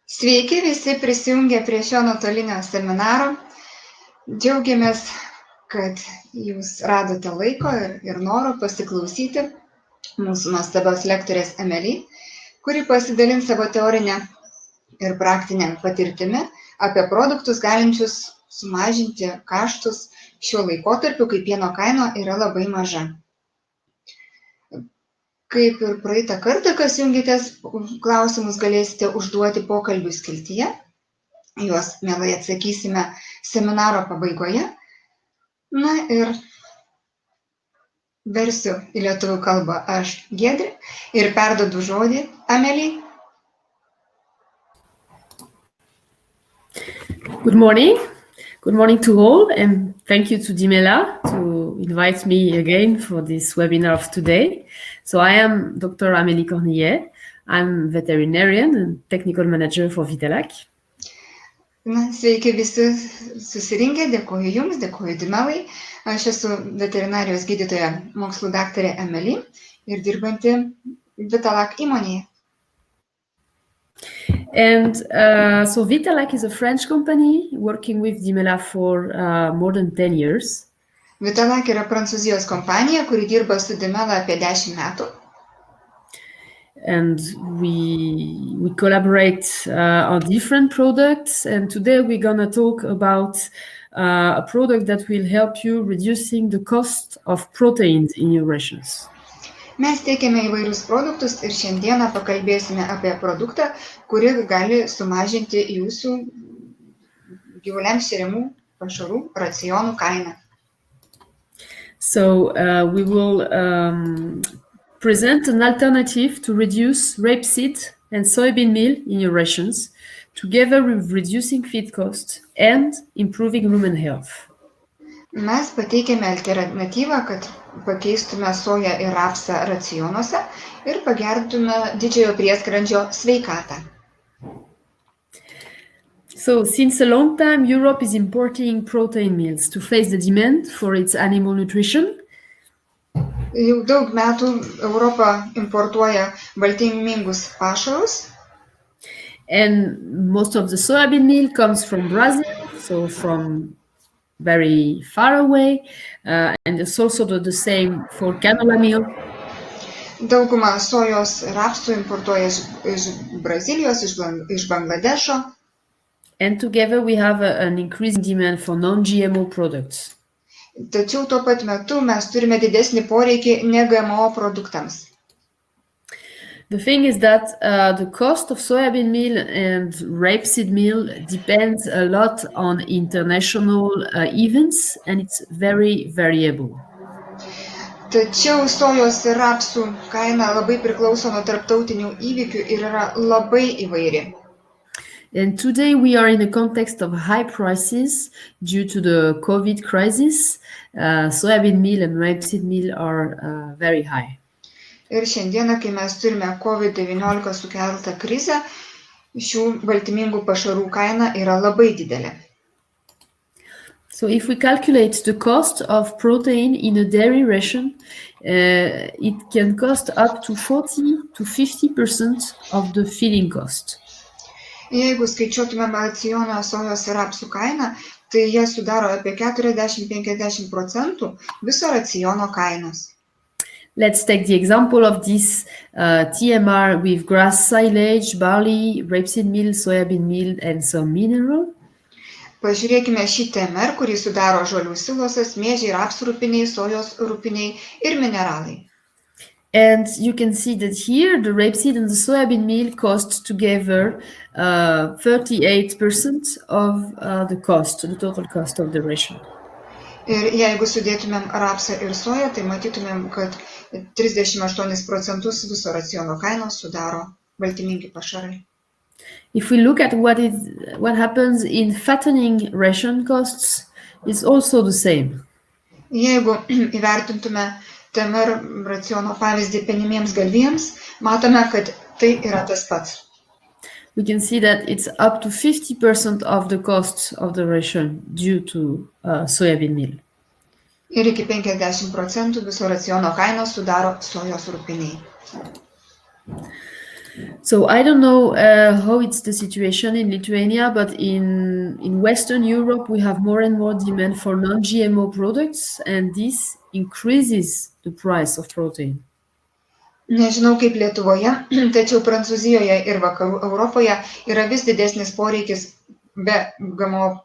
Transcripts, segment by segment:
Sveiki visi prisijungę prie šio nuotolinio seminaro. Džiaugiamės, kad jūs radote laiko ir noro pasiklausyti mūsų nuostabios lektorės Emily, kuri pasidalins savo teorinę ir praktinę patirtimi apie produktus galinčius sumažinti kaštus šiuo laikotarpiu, kai pieno kaina yra labai maža. Kaip ir praeitą kartą, kas jungitės, klausimus galėsite užduoti pokalbių skiltyje. Juos mielai atsakysime seminaro pabaigoje. Na ir versiu į lietuvių kalbą aš Giedrė ir perduodu žodį Amelį. Good morning. Good morning to all, and thank you to Dimela to invite me again for this webinar of today. So I am Dr. Amélie Cornillet. I'm veterinarian and technical manager for Vitalac. Sveiki visi susirinkę, dėkoju Jums, dėkoju Dimelai. Aš esu veterinarijos gydytoja mokslų daktarė Emily ir dirbanti Vitalac įmonėje. And so Vitalac is a French company working with Dimela for more than 10 years. Vitalac yra Prancūzijos kompanija, kuri dirba su Dimela apie 10 metų. And we collaborate on different products. And today we're going to talk about a product that will help you reducing the cost of proteins in your rations. Mes teikiame įvairius produktus ir šiandieną pakalbėsime apie produktą, kuri gali sumažinti jūsų gyvuliams šeriamų pašarų racionų kainą. So we will present an alternative to reduce rapeseed and soybean meal in your rations, together with reducing feed costs and improving rumen health. Mes pateikėme alternatyvą, kad pakeistume soją ir rapsą racionuose ir pagerintume didžiojo prieskrandžio sveikatą. So, since a long time, Europe is importing protein meals to face the demand for its animal nutrition. Jau daug metų Europa importuoja baltymingus pašarus. And most of the soybean meal comes from Brazil, so from very far away, and it's also the same for canola meal. Dauguma sojos rapsų importuoja iš Brazilijos, iš Bangladešo. And together we have an increasing demand for non-GMO products. Tačiau tuo pat metu mes turime didesnį poreikį ne-GMO produktams. The thing is that the cost of soybean meal and rapeseed meal depends a lot on international events, and it's very variable. Tačiau sojos ir rapsų kaina labai priklauso nuo tarptautinių įvykių ir yra labai įvairi. And today we are in a context of high prices due to the COVID crisis. Soybean meal and rapeseed meal are very high. Ir šiandieną, kai mes turime COVID-19 sukeltą krizę, šių baltymingų pašarų kaina yra labai didelė. So if we calculate the cost of protein in a dairy ration, it can cost up to 40 to 50% of the feeding cost. Jeigu skaičiuotumėm raciono sojos ir rapsų kainą, tai jie sudaro apie 40–50% viso raciono kainos. Let's take the example of this TMR with grass silage, barley, rapeseed meal, soybean meal, and some mineral. Pažiūrėkime šį TMR, kurį sudaro žolių silosas, miežiai, rapsų rupiniai, sojos rupiniai ir mineralai. And you can see that here the rapeseed and the soybean meal cost together 38% of the cost, the total cost of the ration. Ir jeigu sudėtumėm rapsą ir soją, tai matytumėm, kad 38% viso raciono kainos sudaro baltymingi pašarai. If we look at what happens in fattening ration costs, it's also the same. Jeigu įvertintume TMR raciono pavyzdį penimiems galvijams, matome, kad tai yra tas pats. We can see that it's up to 50% of the cost of the ration due to soybean meal. Ir iki 50% viso raciono kainos sudaro sojos rupiniai. So I don't know how it's the situation in Lithuania, but in Western Europe, we have more and more demand for non-GMO products, and this increases the price of protein. Nežinau kaip Lietuvoje, tačiau Prancūzijoje ir Vakarų Europoje yra vis didesnis poreikis be GMO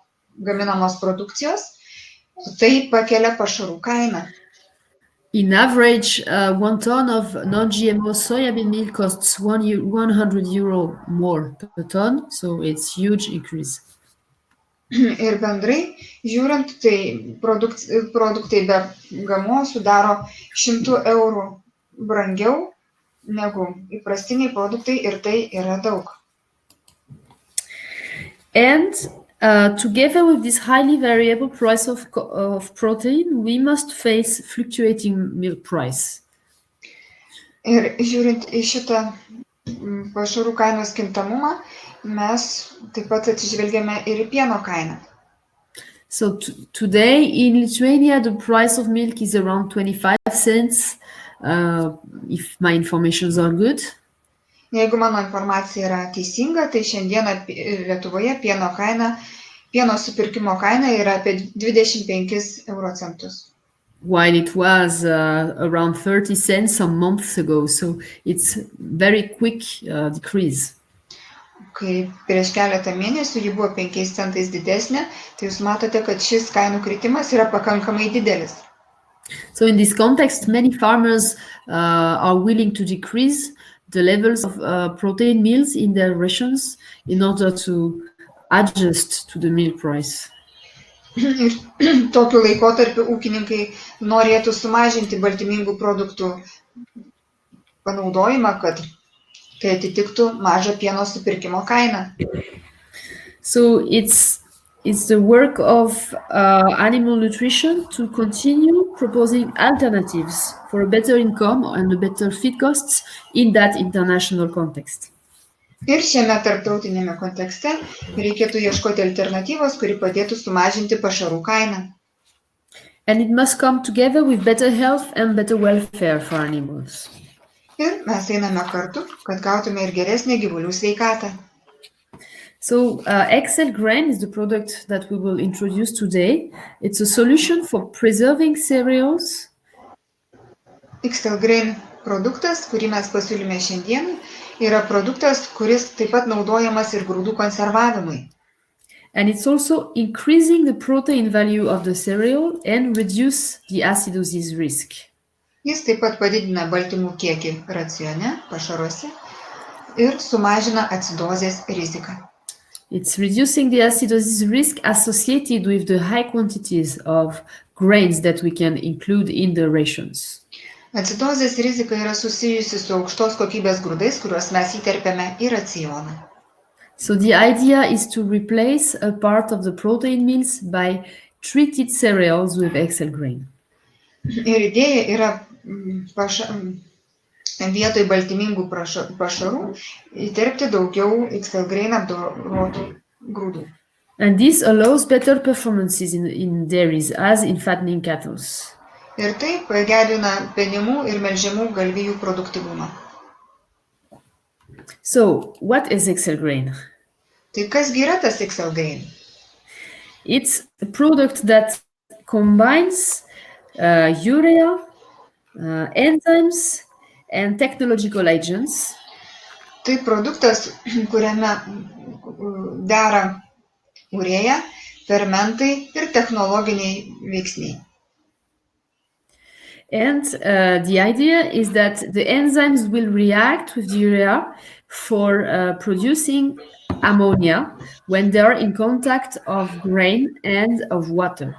gaminamos produkcijos, tai pakelia pašarų kainą. In average, 1 ton of non-GMO soybean meal costs €100 more per ton, so it's huge increase. Ir bendrai žiūrint, tai produktai be GMO sudaro 100 eurų brangiau negu įprastiniai produktai ir tai yra daug. And together with this highly variable price of protein, we must face fluctuating milk price. Ir žiūrint į šitą pašarų kainos kintamumą, mes taip pat atsižvelgiame ir į pieno kainą. So today in Lithuania, the price of milk is around 25 cents, if my informations are good. Jeigu mano informacija yra teisinga, tai šiandieną Lietuvoje pieno supirkimo kaina yra apie 25 euro centus. While it was around 30 cents some months ago, so it's very quick decrease. Kai prieš keletą mėnesių ji buvo 5 centais didesnė, tai jūs matote, kad šis kainų kritimas yra pakankamai didelis. So in this context, many farmers are willing to decrease the levels of protein meals in their rations in order to adjust to the milk price. Ir tokiu laikotarpiu ūkininkai norėtų sumažinti baltymingų produktų panaudojimą, kad tai atitiktų mažą pieno supirkimo kainą. So it's the work of animal nutrition to continue proposing alternatives for a better income and a better feed costs in that international context. Ir šiame tarptautinėme kontekste reikėtų ieškoti alternatyvos, kuri padėtų sumažinti pašarų kainą. And it must come together with better health and better welfare for animals. Ir mes einame kartu, kad gautume ir geresnę gyvulių sveikatą. So XL GRAIN is the product that we will introduce today. It's a solution for preserving cereals. XL GRAIN produktas, kurį mes pasiūlėme šiandien, yra produktas, kuris taip pat naudojamas ir grūdų konservavimui. And it's also increasing the protein value of the cereal and reduce the acidosis risk. Jis taip pat padidina baltymų kiekį racione, pašaruose ir sumažina acidozės riziką. It's reducing the acidosis risk associated with the high quantities of grains that we can include in the rations. Acidozės rizika yra susijusi su aukštos kokybės grūdais, kuriuos mes įterpiame į racioną. So the idea is to replace a part of the protein meals by treated cereals with XL GRAIN. Ir idėja yra vietoj baltymingų pašarų įterpti daugiau XL GRAIN apdorotų grūdų. And this allows better performances in dairies as in fattening cattle. Ir tai pagerina penimų ir melžiamų galvijų produktyvumą. So, what is XL GRAIN? Tai kasgi yra tas XL GRAIN? It's a product that combines urea, enzymes, and technological agents. Tai produktas, kuriame dera urėja, fermentai ir technologiniai veiksniai. And the idea is that the enzymes will react with the urea for producing ammonia when they are in contact of grain and of water.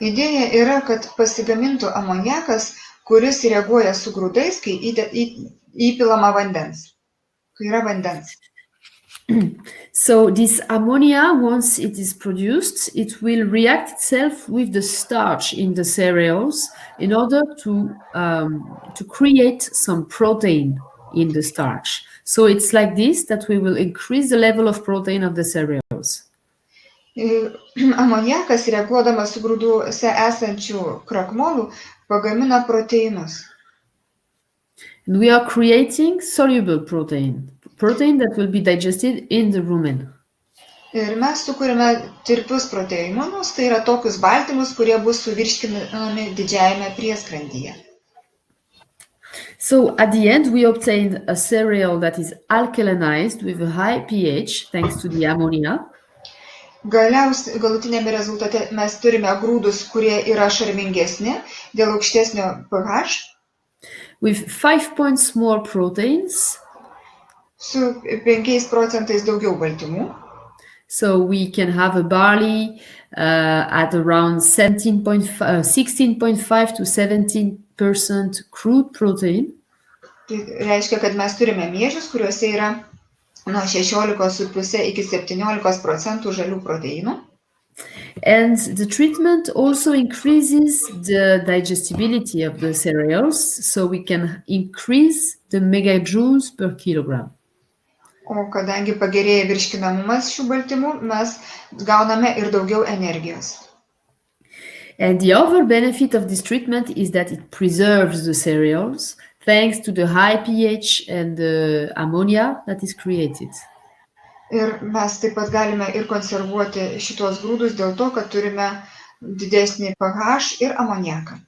Idėja yra, kad pasigamintų amoniakas, kuris reaguoja su grūdais, kai įpilama vandens. Kai yra vandens. So this ammonia, once it is produced, it will react itself with the starch in the cereals in order to create some protein in the starch. So it's like this that we will increase the level of protein of the cereals. Amoniakas, reaguodamas su grūduose esančių krakmolų, pagamina proteinus. And we are creating soluble protein that will be digested in the rumen. Ir mes sukūrėme tirpius proteinus, tai yra tokius baltymus, kurie bus suvirškinami didžiajame prieskrandyje. So at the end, we obtained a cereal that is alkalinized with a high pH thanks to the ammonia. Galutinėme rezultate mes turime grūdus, kurie yra šarmingesni dėl aukštesnio pH. With 5 points more proteins. Su 5% daugiau baltymų. So we can have a barley at around 16.5 to 17% crude protein. Tai reiškia, kad mes turime miežius, kuriuose yra nuo 16,5 iki 17% žalių proteinų. And the treatment also increases the digestibility of the cereals, so we can increase the megajoules per kilogram. O kadangi pagerėja virškinamumas šių baltymų, mes gauname ir daugiau energijos. And the other benefit of this treatment is that it preserves the cereals thanks to the high pH and the ammonia that is created. Ir mes taip pat galime ir konservuoti šitos grūdus dėl to, kad turime didesnį pH ir amoniaką.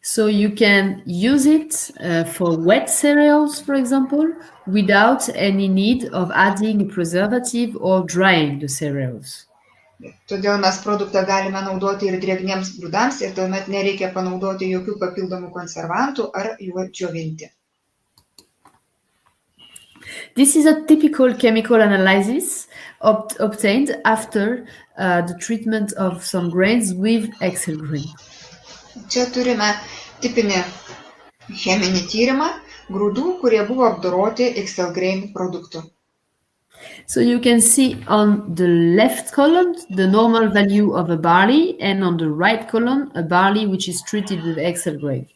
So you can use it for wet cereals, for example, without any need of adding a preservative or drying the cereals. Todėl mes produktą galime naudoti ir drėgniems grūdams ir tuomet nereikia panaudoti jokių papildomų konservantų ar juos džiovinti. This is a typical chemical analysis obtained after the treatment of some grains with XL GRAIN. Čia turime tipinį cheminį tyrimą grūdų, kurie buvo apdoroti XL GRAIN produktų. So you can see on the left column the normal value of a barley and on the right column a barley which is treated with XL GRAIN.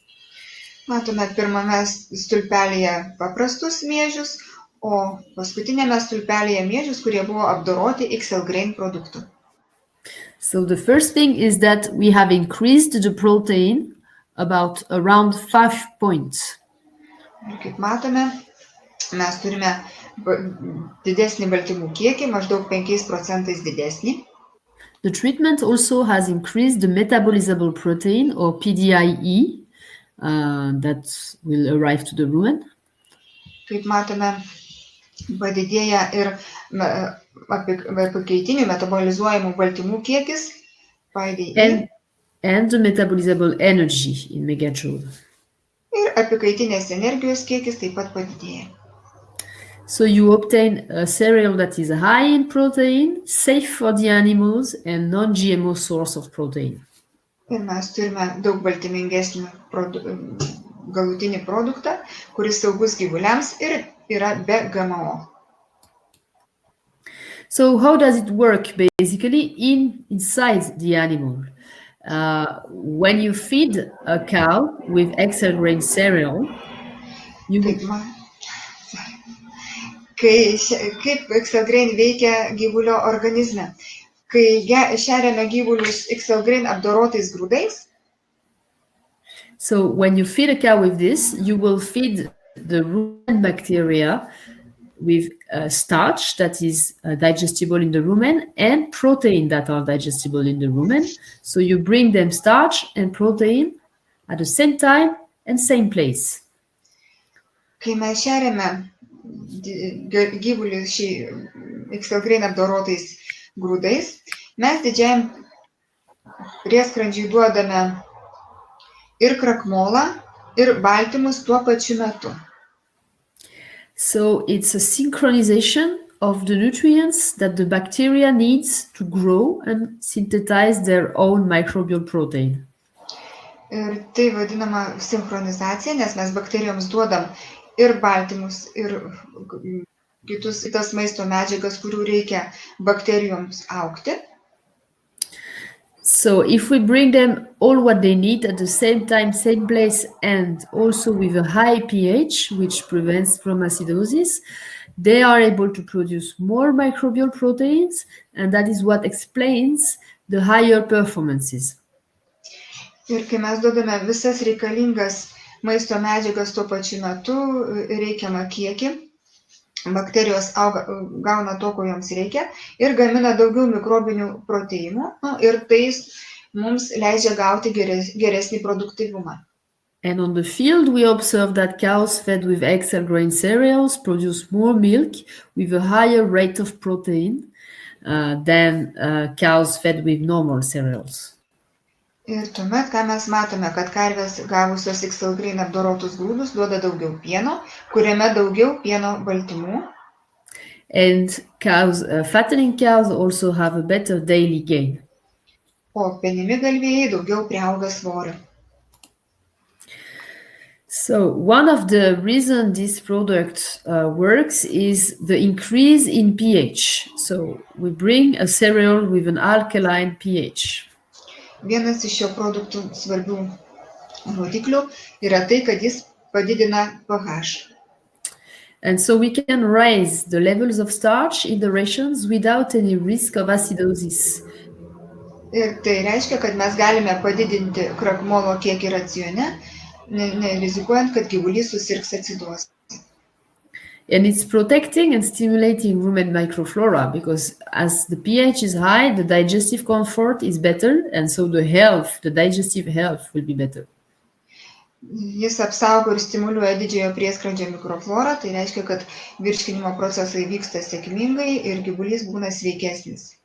Matome pirmame stulpelėje paprastus miežius, o paskutinėme stulpelėje miežius, kurie buvo apdoroti XL GRAIN produktų. So the first thing is that we have increased the protein about around 5 points. Ir kaip matome, mes turime didesnį baltymų kiekį, maždaug 5% didesnį. The treatment also has increased the metabolizable protein or PDIE that will arrive to the rumen. Kaip matome, padidėja ir pakaitinių metabolizuojamų baltymų kiekis, PDIE. And the metabolizable energy in megajoule. Ir apykaitinės energijos kiekis taip pat padidėja. So you obtain a cereal that is high in protein, safe for the animals, and non-GMO source of protein. Ir mes turime daug baltymingesnį galutinį produktą, kuris saugus gyvuliams ir yra be GMO. So how does it work basically inside the animal? When you feed a cow with XL GRAIN cereal, Kaip XL GRAIN veikia gyvulio organizme? Kai šeriame gyvulius XL GRAIN apdorotais grūdais. So when you feed a cow with this, you will feed the rumen bacteria with starch that is digestible in the rumen and protein that are digestible in the rumen. So you bring them starch and protein at the same time and same place. Kai mes šeriame gyvulius šį XL GRAIN apdorotais grūdais, mes didžiajam prieskrandžiui duodame ir krakmolą, ir baltymus tuo pačiu metu. So it's a synchronization of the nutrients that the bacteria needs to grow and synthesize their own microbial protein. Ir tai vadinama sinchronizacija, nes mes bakterijoms duodam ir baltymus, ir kitas maisto medžiagas, kurių reikia bakterijoms augti. So if we bring them all what they need at the same time, same place, and also with a high pH, which prevents from acidosis, they are able to produce more microbial proteins, and that is what explains the higher performances. Ir kai mes duodame visas reikalingas maisto medžiagas tuo pačiu metu reikiamą kiekį. Bakterijos gauna to, ko joms reikia ir gamina daugiau mikrobinių proteinų ir tai mums leidžia gauti geresnį produktyvumą. And on the field, we observe that cows fed with XL grain cereals produce more milk with a higher rate of protein than cows fed with normal cereals. Ir tuomet, ką mes matome, kad karvės gavusios XL GRAIN apdorotus grūdus duoda daugiau pieno, kuriame daugiau pieno baltymų. And cows, fattening cows also have a better daily gain. O penimi galvijai daugiau priauga svorio. So one of the reasons this product works is the increase in pH. So we bring a cereal with an alkaline pH. Vienas iš šio produktų svarbių rodiklių yra tai, kad jis padidina pH. And so we can raise the levels of starch in the rations without any risk of acidosis. Ir tai reiškia, kad mes galime padidinti krakmolo kiekį racione, nerizikuojant, kad gyvulys susirgs acidozę. And it's protecting and stimulating rumen microflora because as the pH is high, the digestive comfort is better, and so the digestive health will be better. Jis apsaugo ir stimuliuoja didžiojo prieskrandžio mikroflorą, tai reiškia, kad virškinimo procesai vyksta sėkmingai ir gyvulys būna sveikesnis.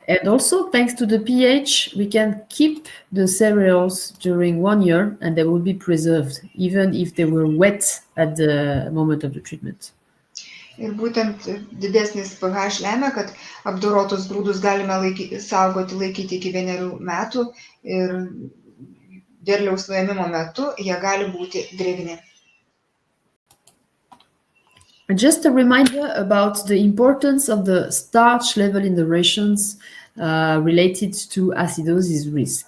And also, thanks to the pH, we can keep the cereals during 1 year and they will be preserved, even if they were wet at the moment of the treatment. Ir būtent didesnis pH lemia, kad apdorotus grūdus galime laikyti iki 1 metų ir derliaus nuėmimo metu jie gali būti drėgni. Just a reminder about the importance of the starch level in the rations related to acidosis risk.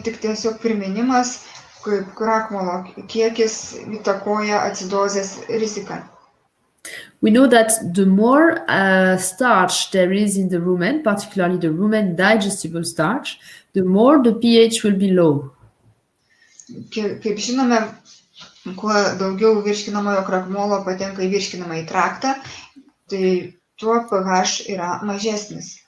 Tik tiesiog priminimas, kaip krakmolo kiekis įtakoja acidozės riziką. We know that the more starch there is in the rumen, particularly the rumen digestible starch, the more the pH will be low. Kaip žinome, kuo daugiau virškinamojo krakmolo patenka į virškinamąjį traktą, tai tuo pH yra mažesnis.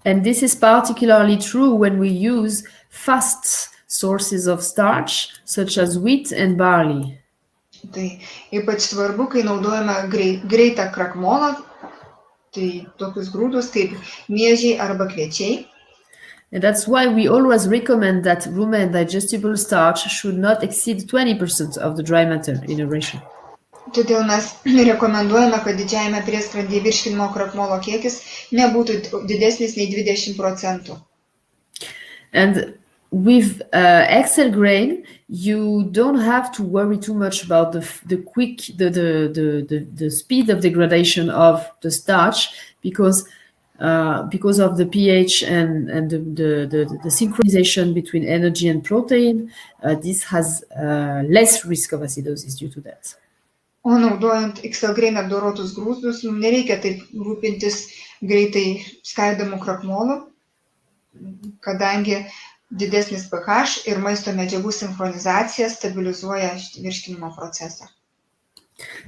And this is particularly true when we use fast sources of starch, such as wheat and barley. Tai ypač svarbu, kai naudojame greitą krakmolą, tai tokius grūdus kaip miežiai arba kviečiai. And that's why we always recommend that rumen digestible starch should not exceed 20% of the dry matter in a ration. Todėl mes rekomenduojame, kad didžiajame prieskrandyje virškinimo krakmolo kiekis nebūtų didesnis nei 20%. And with XL grain, you don't have to worry too much about the speed of degradation of the starch because of the pH and the synchronization between energy and protein, this has less risk of acidosis due to that. O naudojant XL GRAIN apdorotus grūdus, nereikia taip rūpintis greitai skaidomų krakmolų, kadangi didesnis pH ir maisto medžiagų sinchronizacija stabilizuoja virškinimo procesą.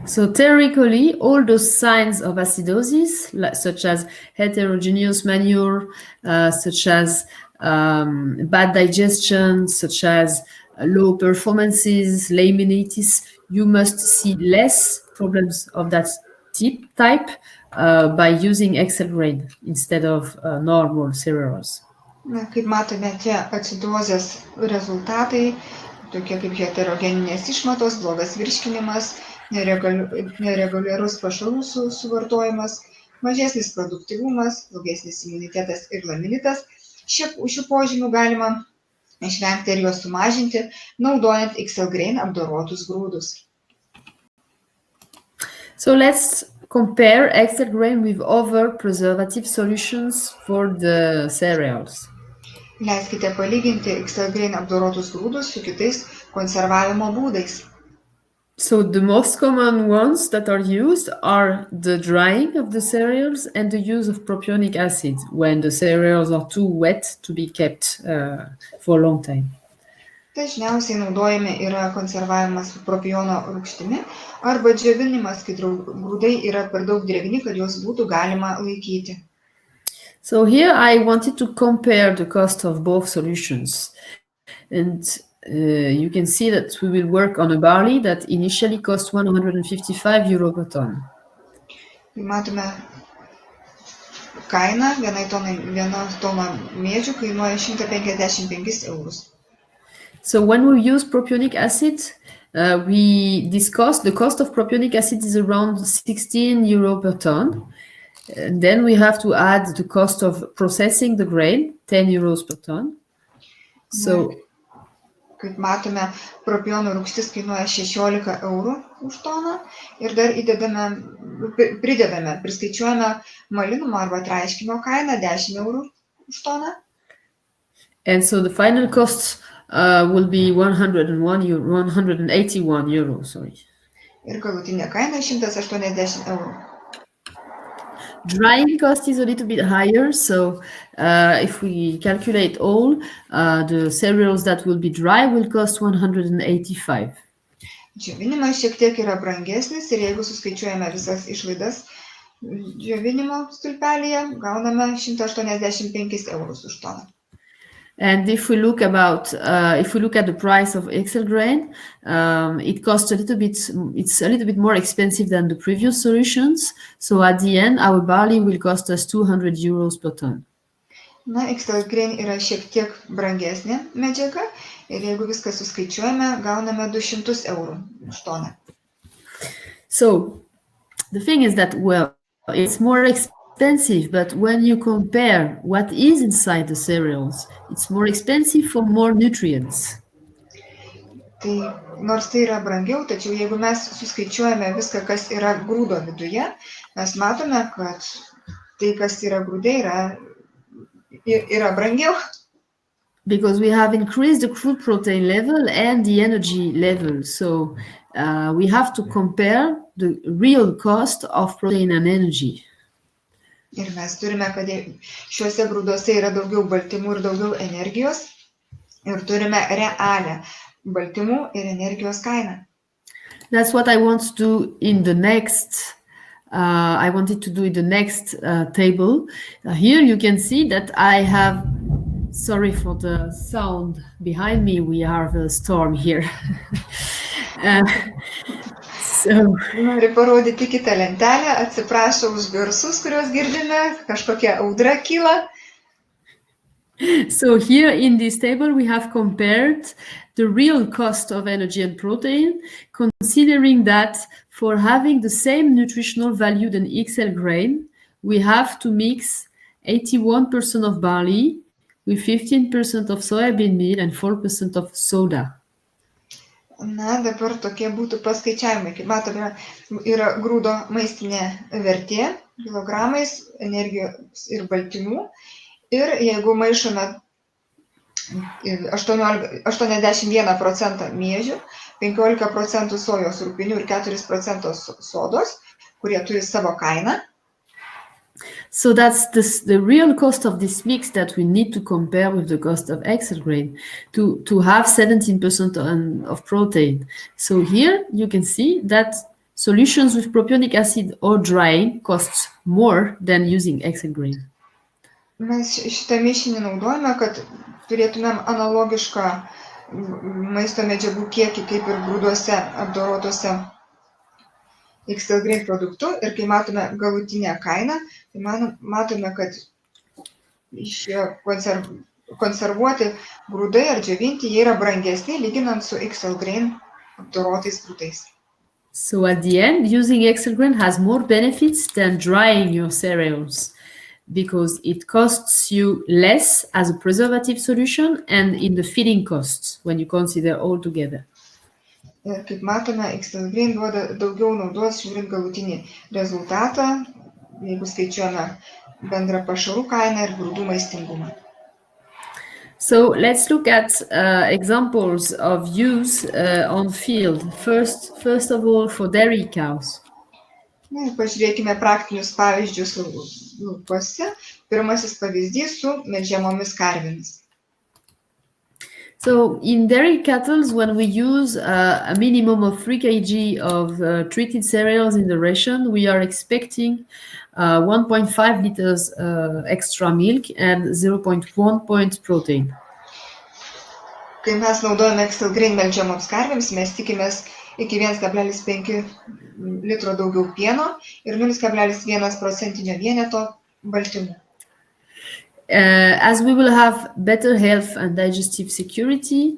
So theoretically, all those signs of acidosis, such as heterogeneous manure, such as bad digestion, such as low performances, laminitis, you must see less problems of that type by using XL GRAIN instead of normal cereals. Kaip matome, tie acidozės rezultatai, tokie kaip heterogeninės išmatos, blogas virškinimas, nereguliarus pašarų suvartojimas, mažesnis produktyvumas, blogesnis imunitetas ir laminitas. Šių požymių galima išvengti ir juos sumažinti, naudojant XL GRAIN apdorotus grūdus. So let's compare XL GRAIN with other preservative solutions for the cereals. Leiskite palyginti XL GRAIN apdorotus grūdus su kitais konservavimo būdais. So the most common ones that are used are the drying of the cereals and the use of propionic acid when the cereals are too wet to be kept for a long time. Dažniausiai naudojami yra konservavimas propiono rūgštimi arba džiovinimas, kai grūdai yra per daug drėgni, kad juos būtų galima laikyti. So here I wanted to compare the cost of both solutions. And you can see that we will work on a barley that initially cost €155 per ton. Tai matome kainą, viena tona mėdžių kainuoja €155. So when we use propionic acid, we discussed the cost of propionic acid is around €16 per ton. And then we have to add the cost of processing the grain, €10 per ton. So, kaip matome, propiono rūgštis kainuoja €16 už toną ir dar priskaičiuojame malinumo arba traiškimo kainą €10 už toną. And so the final cost will be €181, sorry. Ir galutinė kaina €180. Drying cost is a little bit higher, so if we calculate all, the cereals that will be dry will cost $185. Džiovinimas šiek tiek yra brangesnis ir jeigu suskaičiuojame visas išlaidas džiovinimo stulpelyje, gauname €185 už toną. And if we look at the price of XL grain, it costs it's a little bit more expensive than the previous solutions. So at the end, our barley will cost us €200 per ton. Na, XL grain yra šiek tiek brangesnė medžiaga ir jeigu viską suskaičiuojame, gauname €200 už toną. So the thing is that, well, it's more expensive, but when you compare what is inside the cereals, it's more expensive for more nutrients. Tai nors tai yra brangiau, tačiau jeigu mes suskaičiuojame viską, kas yra grūdo viduje, mes matome, kad tai, kas yra grūde, yra brangiau. Because we have increased the crude protein level and the energy level. So we have to compare the real cost of protein and energy. Ir mes turime, kad šiuose grūduose yra daugiau baltymų ir daugiau energijos ir turime realią baltymų ir energijos kainą. That's what I want to do in the next I wanted to do in the next table. Here you can see that I have, sorry for the sound behind me, we have a storm here. Noriu parodyti kitą lentelę, atsiprašau už garsus, kuriuos girdime, kažkokia audra kyla. So here in this table we have compared the real cost of energy and protein, considering that for having the same nutritional value than XL grain, we have to mix 81% of barley with 15% of soybean meal and 4% of soda. Na, dabar tokie būtų paskaičiavimai. Kaip matome, yra grūdo maistinė vertė kilogramais energijos ir baltymų. Ir jeigu maišome 81% miežių, 15% sojos rūgpienių ir 4% sodos, kurie turi savo kainą. So that's the real cost of this mix that we need to compare with the cost of XL grain to have 17% of protein. So here you can see that solutions with propionic acid or drying costs more than using XL grain. Mes šitą mišinį naudojame, kad turėtumėm analogišką maisto medžiagų kiekį kaip ir grūduose apdorotose XL grain produktų ir kai matome galutinę kainą, tai matome, kad šie konservuoti grūdai ar džiovinti, jie yra brangesni lyginant su XL grain apdorotais grūdais. So at the end, using XL grain has more benefits than drying your cereals because it costs you less as a preservative solution and in the feeding costs when you consider all together. Ir kaip matome, XL grain duoda daugiau naudos žiūrint galutinį rezultatą, jeigu skaičiuojame bendrą pašarų kainą ir grūdų maistingumą. So let's look at examples of use on field. First of all, for dairy cows. Na, pažiūrėkime praktinius pavyzdžius laukuose. Pirmasis pavyzdys su melžiamomis karvėmis. So in dairy cattle, when we use a minimum of 3 kg of treated cereals in the ration, we are expecting 1.5 liters extra milk and 0.1 point protein. Kai mes naudojame XL GRAIN melžiamoms karvėms, mes tikimės iki 1,5 litro daugiau pieno ir 0,1 procentinio vieneto baltymų. As we will have better health and digestive security,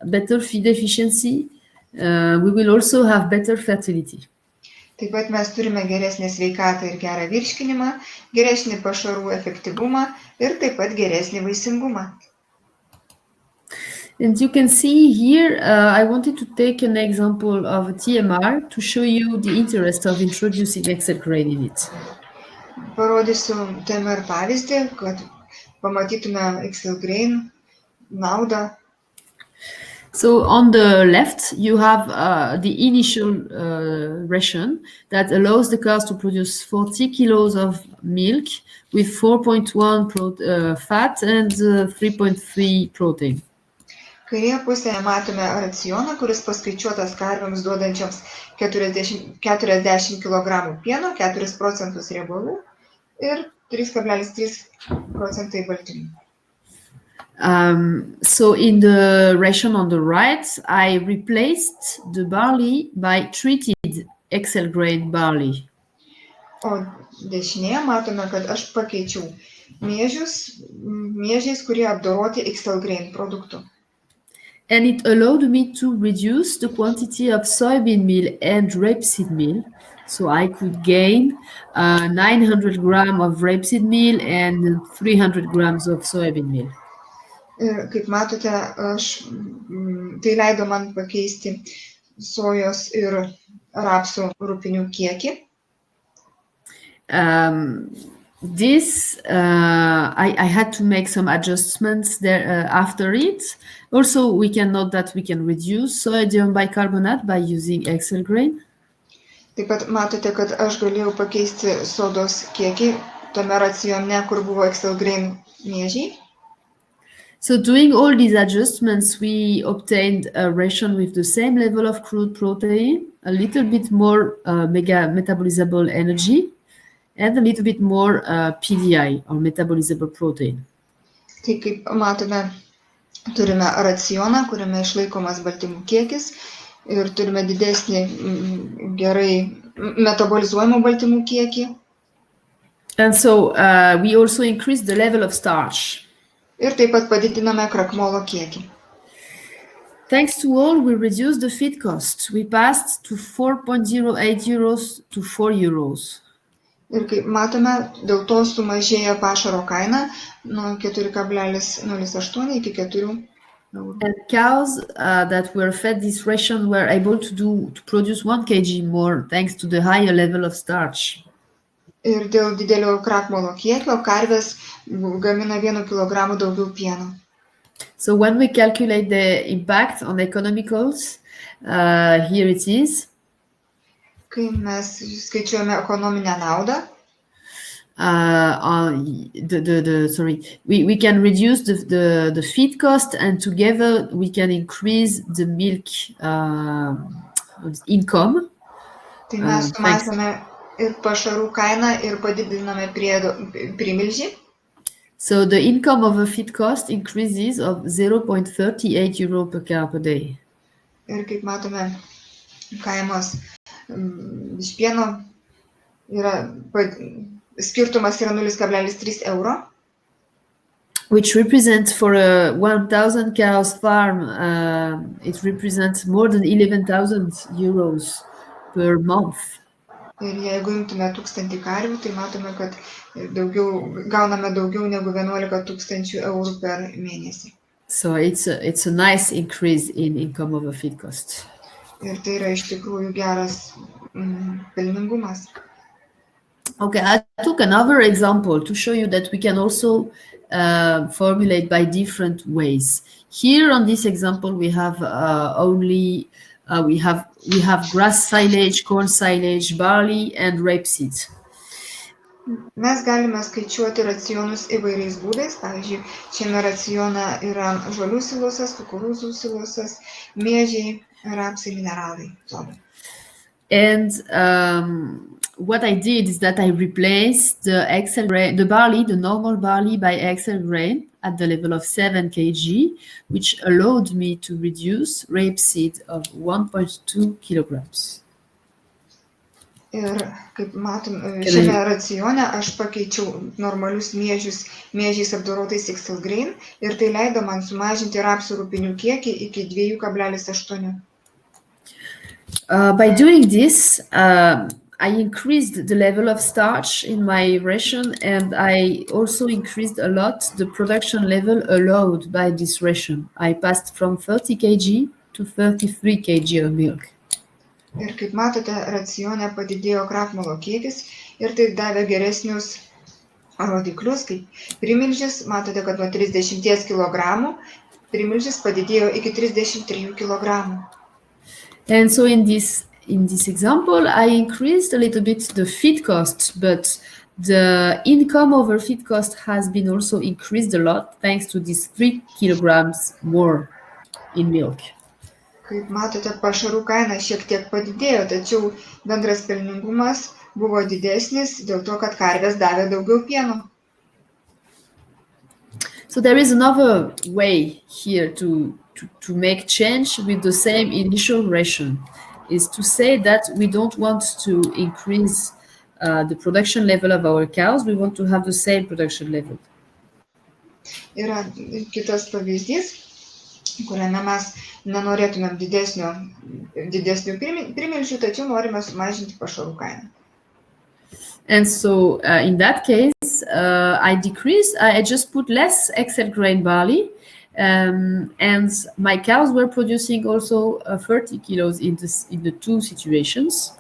better feed efficiency, we will also have better fertility. Taip pat mes turime geresnę sveikatą ir gerą virškinimą, geresnį pašarų efektyvumą ir taip pat geresnį vaisingumą. And you can see here, I wanted to take an example of a TMR to show you the interest of introducing XL GRAIN in it. Parodysiu TMR pavyzdį, kad pamatytume XL GRAIN naudą. So on the left, you have the initial ration that allows the cows to produce 40 kilos of milk with 4.1 fat and 3.3 protein. Kairėje pusėje matome racioną, kuris paskaičiuotas karvėms duodančioms 40 kg pieno, 4% riebalų ir 3,3% baltymų. So in the ration on the right, I replaced the barley by treated XL GRAIN barley. O dešinėje matome, kad aš pakeičiau miežiais, kurie apdoroti XL GRAIN produktų. And it allowed me to reduce the quantity of soybean meal and rapeseed meal. So I could gain 900 grams of rapeseed meal and 300 grams of soybean meal. Ir kaip matote, tai leido man pakeisti sojos ir rapsų rupinių kiekį. I had to make some adjustments there after it. Also, we can note that we can reduce sodium bicarbonate by using XL GRAIN. Taip pat matote, kad aš galėjau pakeisti sodos kiekį tame racione, kur buvo XL GRAIN miežiai. So doing all these adjustments, we obtained a ration with the same level of crude protein, a little bit more metabolizable energy, and a little bit more PDI, or metabolizable protein. Tai kaip matome, turime racioną, kuriame išlaikomas baltymų kiekis ir turime didesnį gerai metabolizuojamų baltymų kiekį. And so we also increased the level of starch. Ir taip pat padidiname krakmolo kiekį. Thanks to all, we reduced the feed cost. We passed to 4.08 euros to 4 euros. Ir kaip matome, dėl to sumažėjo pašaro kaina nuo 4,08 iki 4 eurų. And cows that were fed this ration were able to produce 1 kg more thanks to the higher level of starch. Ir dėl didelio krakmolo kiekio karvės gamina 1 kg daugiau pieno. So when we calculate the impact on economicals, here it is. Kai mes skaičiuojame ekonominę naudą, we can reduce the feed cost, and together we can increase the milk income. Tai mes sumažiname ir pašarų kainą ir padidiname primilžį. So the income of a feed cost increases of 0.38 euro per cow per day. Ir kaip matome, kainos iš pieno skirtumas yra 0,3 euro. Which represents for a 1,000 cows farm, it represents more than 11,000 euros per month. Ir jeigu imtume 1000 karvių, tai matome, kad gauname daugiau negu 11,000 eurų per mėnesį. So it's a nice increase in income over feed cost. Ir tai yra iš tikrųjų geras pelningumas. Okay, I took another example to show you that we can also formulate by different ways. Here on this example, we have we have grass silage, corn silage, barley, and rapeseed. Mes galime skaičiuoti racionus įvairiais būdais. Pavyzdžiui, šiame racione yra žolių silosas, kukurūzų silosas, miežiai, rapsai, mineralai, sodai. And what I did is that I replaced the XL grain, the barley, the normal barley by XL grain at the level of 7 kg, which allowed me to reduce rapeseed of 1.2 kilograms. Ir kaip matom, šiame racione aš pakeičiau normalius miežius miežiais apdorotais XL grain ir tai leido man sumažinti rapsų rupinių kiekį iki 2,8. By doing this, I increased the level of starch in my ration, and I also increased a lot the production level allowed by this ration. I passed from 30 kg to 33 kg of milk. Ir kaip matote, racione padidėjo krakmolo kiekis ir tai davė geresnius rodiklius, kaip primilžis, matote, kad nuo 30 kg primilžis padidėjo iki 33 kg. And so in this example, I increased a little bit the feed cost, but the income over feed cost has been also increased a lot thanks to these 3 kilograms more in milk. Kaip matote, pašarų kaina šiek tiek padidėjo, tačiau bendras pelningumas buvo didesnis dėl to, kad karvės davė daugiau pieno. So there is another way here to make change with the same initial ration, is to say that we don't want to increase the production level of our cows, we want to have the same production level. Yra kitas pavyzdys, kuriame mes nenorėtumėm didesnių primilžių, tačiau norime sumažinti pašarų kainą. And so in that case, I just put less XL grain barley, and my cows were producing also 30 kilos in the two situations.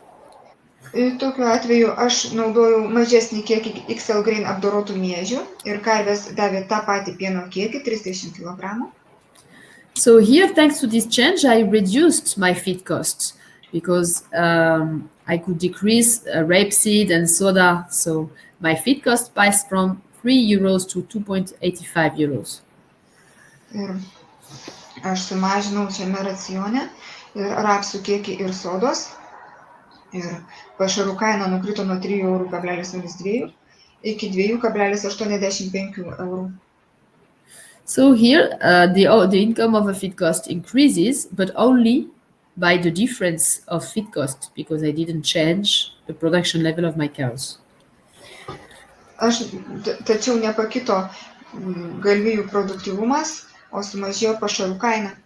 Tokiu atveju aš naudojau mažesnį kiekį XL grain apdorotų miežių ir karvės davė tą patį pieno kiekį, 30 kg. So here, thanks to this change, I reduced my feed costs because I could decrease rapeseed and soda. So my feed cost passed from 3 euros to 2.85 euros. Ir aš sumažinau šiame racione rapsų kiekį ir sodos. Ir pašarų kaina nukrito nuo 3,02 iki 2,85 eurų. So here, the income of a feed cost increases, but only by the difference of feed cost, because I didn't change the production level of my cows. Tačiau nepakito galvijų produktyvumas, o sumažėjo pašarų kaina.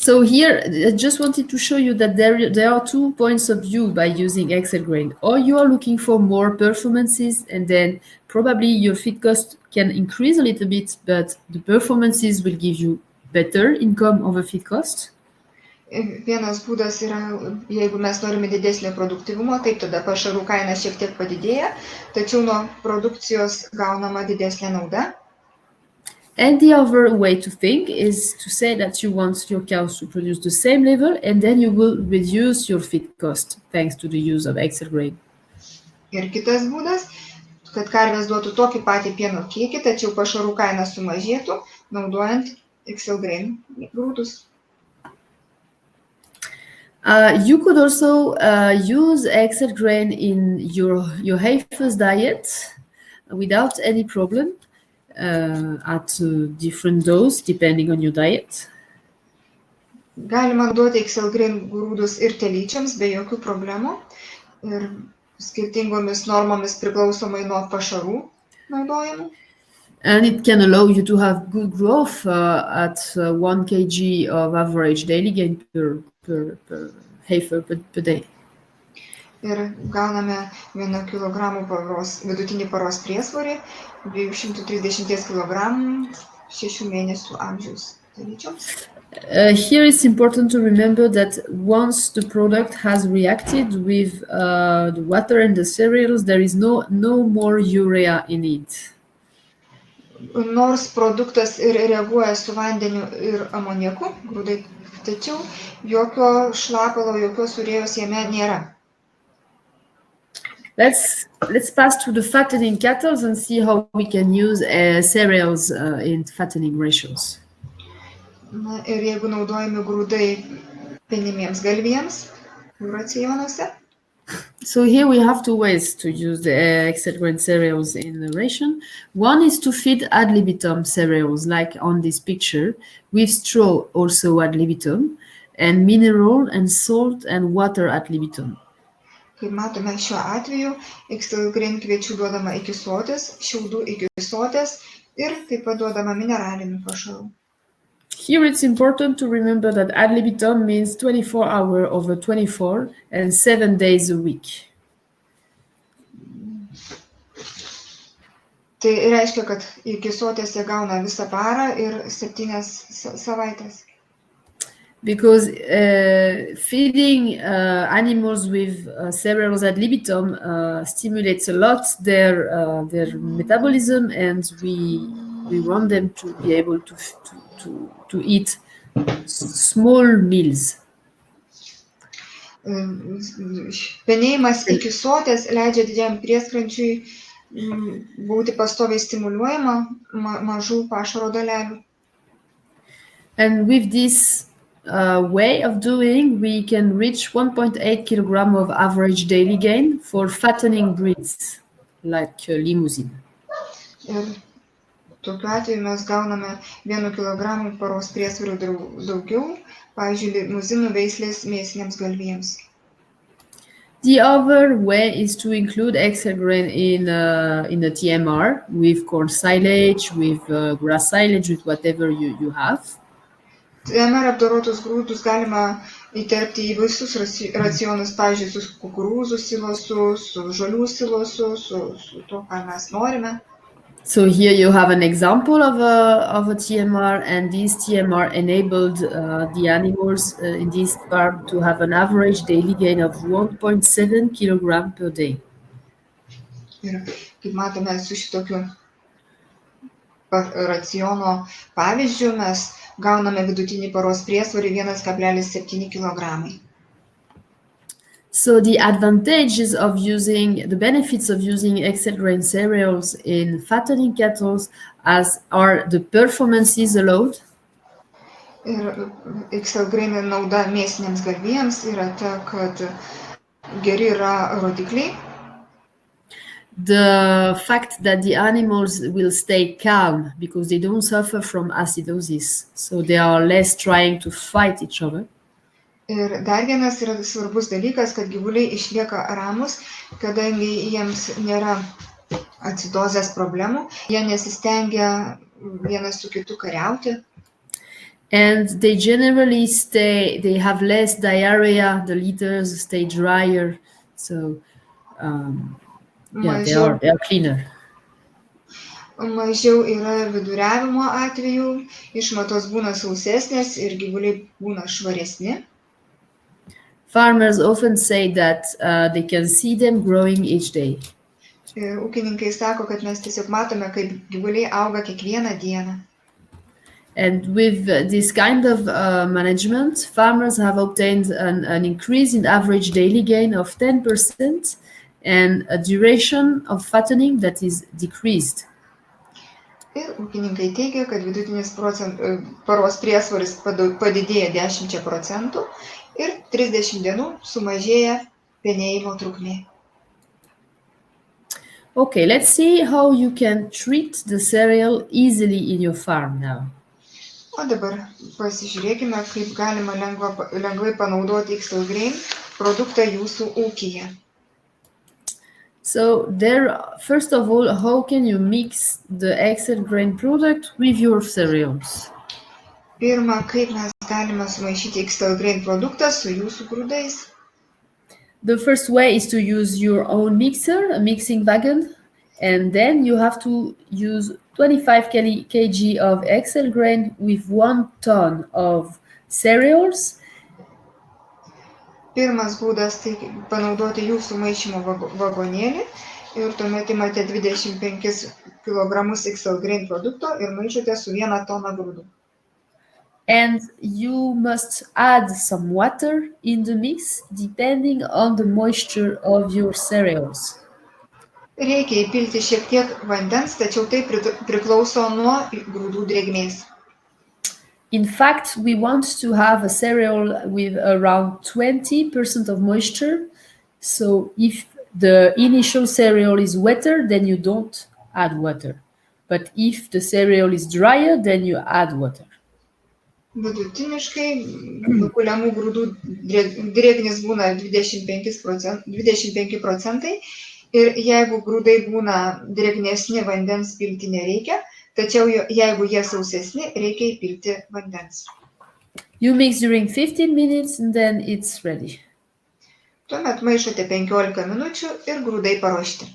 So here, I just wanted to show you that there are 2 points of view by using XL grain. Or you are looking for more performances, and then probably your feed cost can increase a little bit, but the performances will give you better income over feed cost. Vienas būdas yra, jeigu mes norime didesnio produktyvumo, taip tada pašarų kaina šiek tiek padidėja, tačiau nuo produkcijos gaunama didesnė nauda. And the other way to think is to say that you want your cows to produce the same level, and then you will reduce your feed cost thanks to the use of XL grain. Ir kitas būdas, kad karvės duotų tokį patį pieno kiekį, tačiau pašarų kaina sumažėtų, naudojant XL grain grūdus. You could also use XL grain in your heifer's diet without any problem. At a different dose, depending on your diet. Galima duoti XL grain grūdus ir telyčiams be jokių problemų ir skirtingomis normomis priklausomai nuo pašarų naudojimų. And it can allow you to have good growth at 1 kg of average daily gain per heifer per day. Ir gauname 1 kg vidutinį paros priesvorį, 230 kg 6 mėnesių amžiaus telyčioms. Here it's important to remember that once the product has reacted with the water and the cereals, there is no more urea in it. Nors produktas ir reaguoja su vandeniu ir amonieku, grūdai, tačiau jokio šlapalo, jokios urėjos jame nėra. Let's pass to the fattening cattle and see how we can use cereals in fattening ratios. Na ir jeigu naudojami grūdai penimiems galvijams jų racionuose, So here we have two ways to use the XL GRAIN cereals in the ration. One is to feed ad libitum cereals, like on this picture, with straw also ad libitum, and mineral and salt and water ad libitum. kaip matome šiuo atveju, XL GRAIN kviečių duodama iki soties, šiaudų iki soties ir taip pat duodama mineralinių pašarų. Here it's important to remember that ad libitum means 24 hours over 24 and 7 days a week. Tai reiškia, kad iki soties jie gauna visą parą ir 7 savaitės. Because feeding animals with cereals ad libitum stimulates a lot their metabolism, and we want them to be able to eat small meals. Penėjimas iki soties leidžia didžiajam prieskrančiui būti pastoviai stimuliuojama mažų pašaro dalelių. And with this way of doing, we can reach 1.8 kilogram of average daily gain for fattening breeds, like Limousin. Ir tokiu atveju mes gauname 1 kg paros priesvorių daugiau, pavyzdžiui, limuzinų veislės mėsiniams galvijams. The other way is to include XL GRAIN in a TMR with corn silage, with grass silage, with whatever you have. TMR apdorotus grūdus galima įterpti į visus racionus, pavyzdžiui, su kukurūzų silosu, su žolių silosu, su to, ką mes norime. So here you have an example of a TMR, and this TMR enabled the animals in this farm to have an average daily gain of 1.7 kilogram per day. Ir kaip matome, su šitokiu raciono pavyzdžiu mes gauname vidutinį paros priesvorį 1,7 kg. So the advantages of the benefits of using XL GRAIN cereals in fattening cattle are the performances allowed. Ir XL GRAIN nauda mėsiniams galvijams yra ta, kad geri yra rodikliai. The fact that the animals will stay calm because they don't suffer from acidosis, so they are less trying to fight each other. Ir dar vienas yra svarbus dalykas, kad gyvuliai išlieka ramus, kadangi jiems nėra acidozės problemų, jie nesistengia vienas su kitu kariauti. And they generally they have less diarrhea, the litters stay drier, so they are cleaner. Mažiau yra viduriavimo atvejų, išmatos būna sausesnės ir gyvuliai būna švaresni. Farmers often say that they can see them growing each day. Ūkininkai sako, kad mes tiesiog matome, kaip gyvuliai auga kiekvieną dieną. And with this kind of management, farmers have obtained an increase in average daily gain of 10% and a duration of fattening that is decreased. Ir ūkininkai teigia, kad vidutinis paros priesvoris padidėja 10% ir 30 dienų sumažėja penėjimo trukmė. Okay, let's see how you can treat the cereal easily in your farm now. O dabar pasižiūrėkime, kaip galima lengvai panaudoti XL GRAIN produktą jūsų ūkyje. So first of all, how can you mix the XL GRAIN product with your cereals? Pirma, kaip mes galime sumaišyti XL GRAIN produktą su jūsų grūdais? The first way is to use your own mixer, a mixing wagon, and then you have to use 25 kg of XL GRAIN with 1 ton of cereals. Pirmas būdas tai panaudoti jūsų maišymo vagonėlį ir tuomet imate 25 kg XL GRAIN produkto ir maišote su 1 tona grūdų. And you must add some water in the mix depending on the moisture of your cereals. Reikia įpilti šiek tiek vandens, tačiau tai priklauso nuo grūdų drėgmės. In fact, we want to have a cereal with around 20% of moisture. So if the initial cereal is wetter, then you don't add water. But if the cereal is drier, then you add water. Vidutiniškai nukuliamų grūdų drėgnis būna 25 procentai ir jeigu grūdai būna drėgnesni, vandens pilti nereikia, tačiau jeigu jie sausesni, reikia įpilti vandens. You mix during 15 minutes and then it's ready. Tuomet maišote 15 minučių ir grūdai paruošti.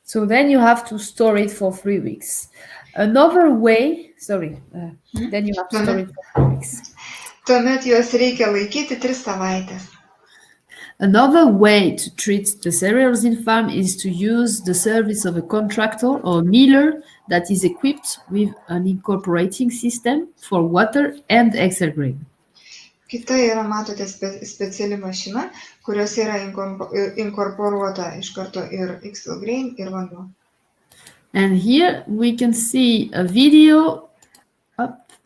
So then you have to store it for 3 weeks. Another way, then you have to store it for 3 weeks. Tuomet juos reikia laikyti 3 savaitės. Another way to treat the cereals in farm is to use the service of a contractor or miller that is equipped with an incorporating system for water and XL grain. Kita yra, matote, speciali mašina, kurios yra inkorporuota iš karto ir XL grain ir vanduo. And here we can see a video,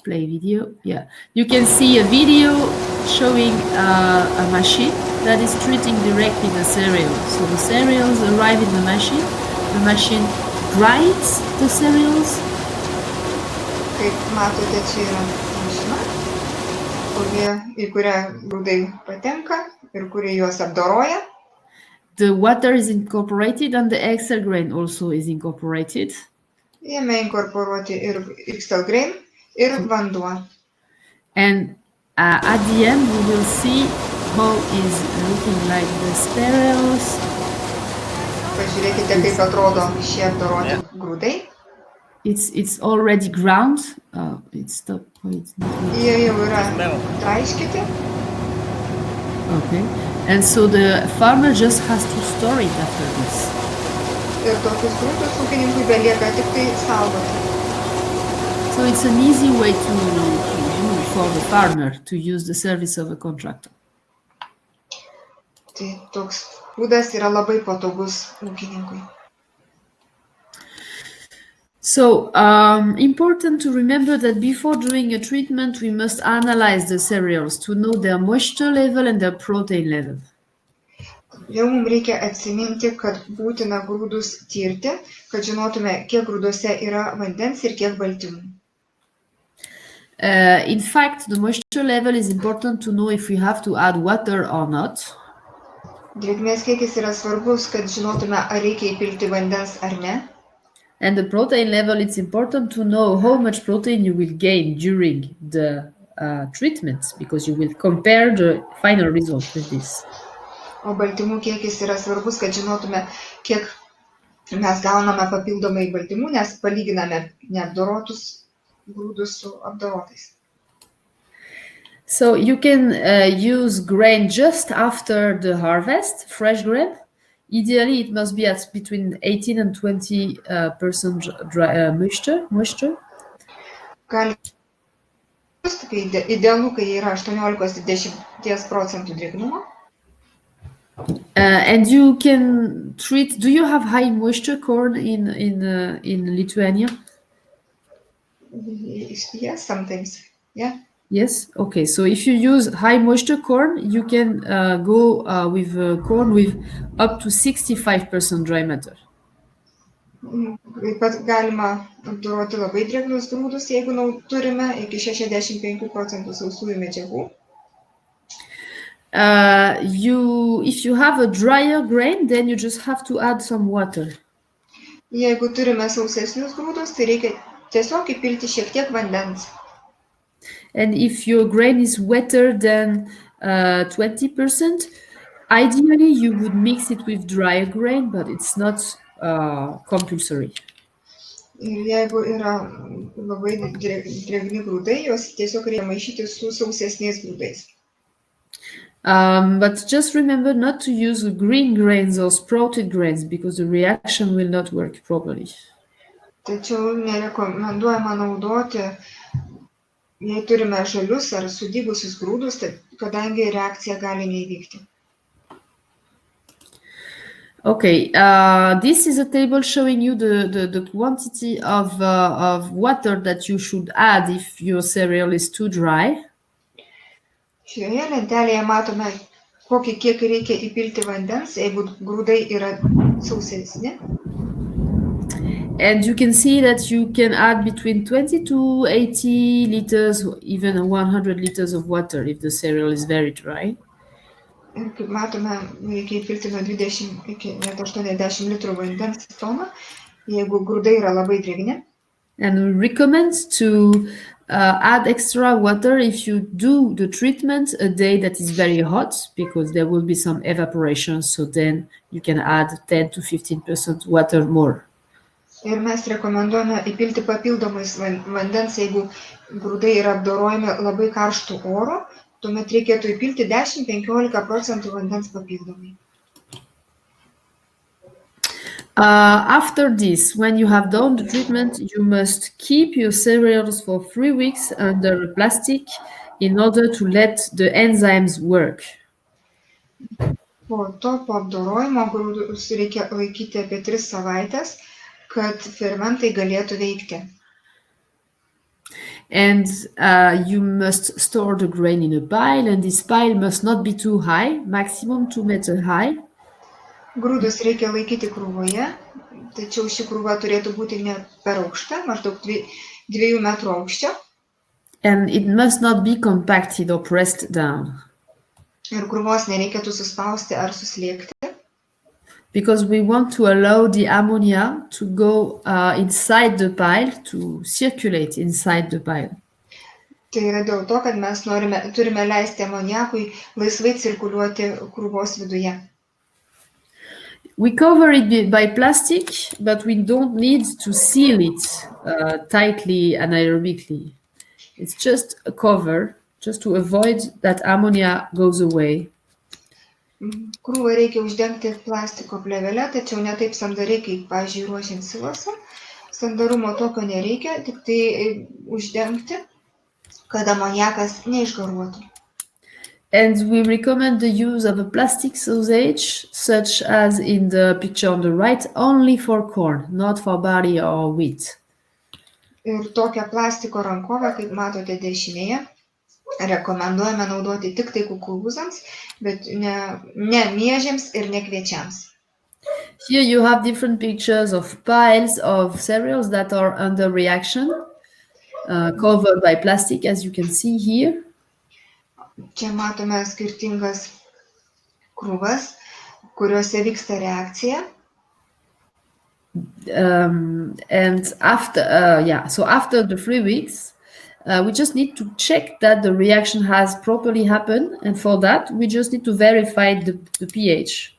play video, yeah. You can see a video showing a machine that is treating directly the cereals. So the cereals arrive in the machine grinds the cereals. Kaip matote, čia yra mašina, į kurią grūdai patenka ir kuri juos apdoroja. The water is incorporated and the XL grain also is incorporated. Jame inkorporuoti ir XL grain ir vanduo. And at the end we will see how is looking like the cereals. Pažiūrėkite, kaip atrodo šie apdoroti grūdai. It's already ground. It's stopped. Jie jau yra traiškyti. Okay. And so the farmer just has to store it after this. Ir tokius grūdus ūkininkui belieka tik tai saugoti. So it's an easy way to use for the farmer to use the service of a contractor. Tai toks būdas yra labai patogus ūkininkui. So important to remember that before doing a treatment, we must analyze the cereals to know their moisture level and their protein level. Jau mums reikia atsiminti, kad būtina grūdus tirti, kad žinotume, kiek grūduose yra vandens ir kiek baltymų. In fact, the moisture level is important to know if we have to add water or not. Drėgmės kiekis yra svarbus, kad žinotume, ar reikia įpilti vandens ar ne. And the protein level, it's important to know how much protein you will gain during the treatment, because you will compare the final result with this. O baltymų kiekis yra svarbus, kad žinotume, kiek mes gauname papildomai baltymų, nes palyginame neapdorotus grūdus su apdorotais. So you can use grain just after the harvest, fresh grain. Ideally, it must be at between 18 and 20% moisture. Gali idealu, kai yra 18-20 procentų drėgnumo. And you can treat. Do you have high moisture corn in Lithuania? Yes, sometimes. Yeah. Yes. Okay. So if you use high moisture corn, you can go with corn with up to 65% dry matter. Taip pat galima apdoroti labai drėgnus grūdus, jeigu turime iki 65 procentų sausųjų medžiagų. If you have a drier grain, then you just have to add some water. Jeigu turime sausesnius grūdus, tai reikia tiesiog įpilti šiek tiek vandens. And if your grain is wetter than 20%, ideally you would mix it with drier grain, but it's not compulsory. Ir jeigu yra labai drėgni grūdai, juos tiesiog reikia maišyti su sausesniais grūdais. But just remember not to use green grains or sprouted grains because the reaction will not work properly. Tačiau nerekomenduojama naudoti, jei turime žalius ar sudygusius grūdus, kadangi reakcija gali neįvykti. Okay, this is a table showing you the quantity of water that you should add if your cereal is too dry. Šioje lentelėje matome, kokį kiekį reikia įpilti vandens, jeigu grūdai yra sausesni. And you can see that you can add between 20 to 80 liters, even 100 liters of water if the cereal is very dry. Ir kaip matome, reikia įpilti nuo 20 iki net 80 litrų vandens į toną, jeigu grūdai yra labai drėgni. And we recommend to add extra water if you do the treatment a day that is very hot, because there will be some evaporation, so then you can add 10 to 15% water more. Ir mes rekomenduojame įpilti papildomais vandens, jeigu grūdai yra apdorojami labai karštų oro, tuomet reikėtų įpilti 10–15% vandens papildomai. After this, when you have done the treatment, you must keep your cereals for 3 weeks under plastic in order to let the enzymes work. Po to, po apdorojimo, grūdus reikia laikyti apie 3 savaitės, kad fermentai galėtų veikti. And you must store the grain in a pile, and this pile must not be too high, maximum 2 meters high. Grūdus reikia laikyti krūvoje, tačiau ši krūva turėtų būti ne per aukšta, maždaug 2 metrų aukščio. And it must not be compacted or pressed down. Ir krūvos nereikėtų suspausti ar suslėgti. Because we want to allow the ammonia to go inside the pile, to circulate inside the pile. Tai yra dėl to, kad mes turime leisti amoniakui laisvai cirkuliuoti krūvos viduje. We cover it by plastic, but we don't need to seal it tightly anaerobically. It's just a cover, just to avoid that ammonia goes away. Krūvą reikia uždengti plastiko plėvele, tačiau ne taip sandariai, kaip, pavyzdžiui, ruošiant silosą. Sandarumo tokio nereikia, tik tai uždengti, kad amoniakas neišgaruotų. And we recommend the use of a plastic sausage, such as in the picture on the right, only for corn, not for barley or wheat. Ir tokią plastiko rankovę, kaip matote dešinėje, rekomenduojame naudoti tik tai kukurūzams, bet ne miežiams ir ne kviečiams. Here you have different pictures of piles of cereals that are under reaction, covered by plastic, as you can see here. Čia matome skirtingas krūvas, kuriuose vyksta reakcija. And after the 3 weeks, we just need to check that the reaction has properly happened, and for that we just need to verify the pH.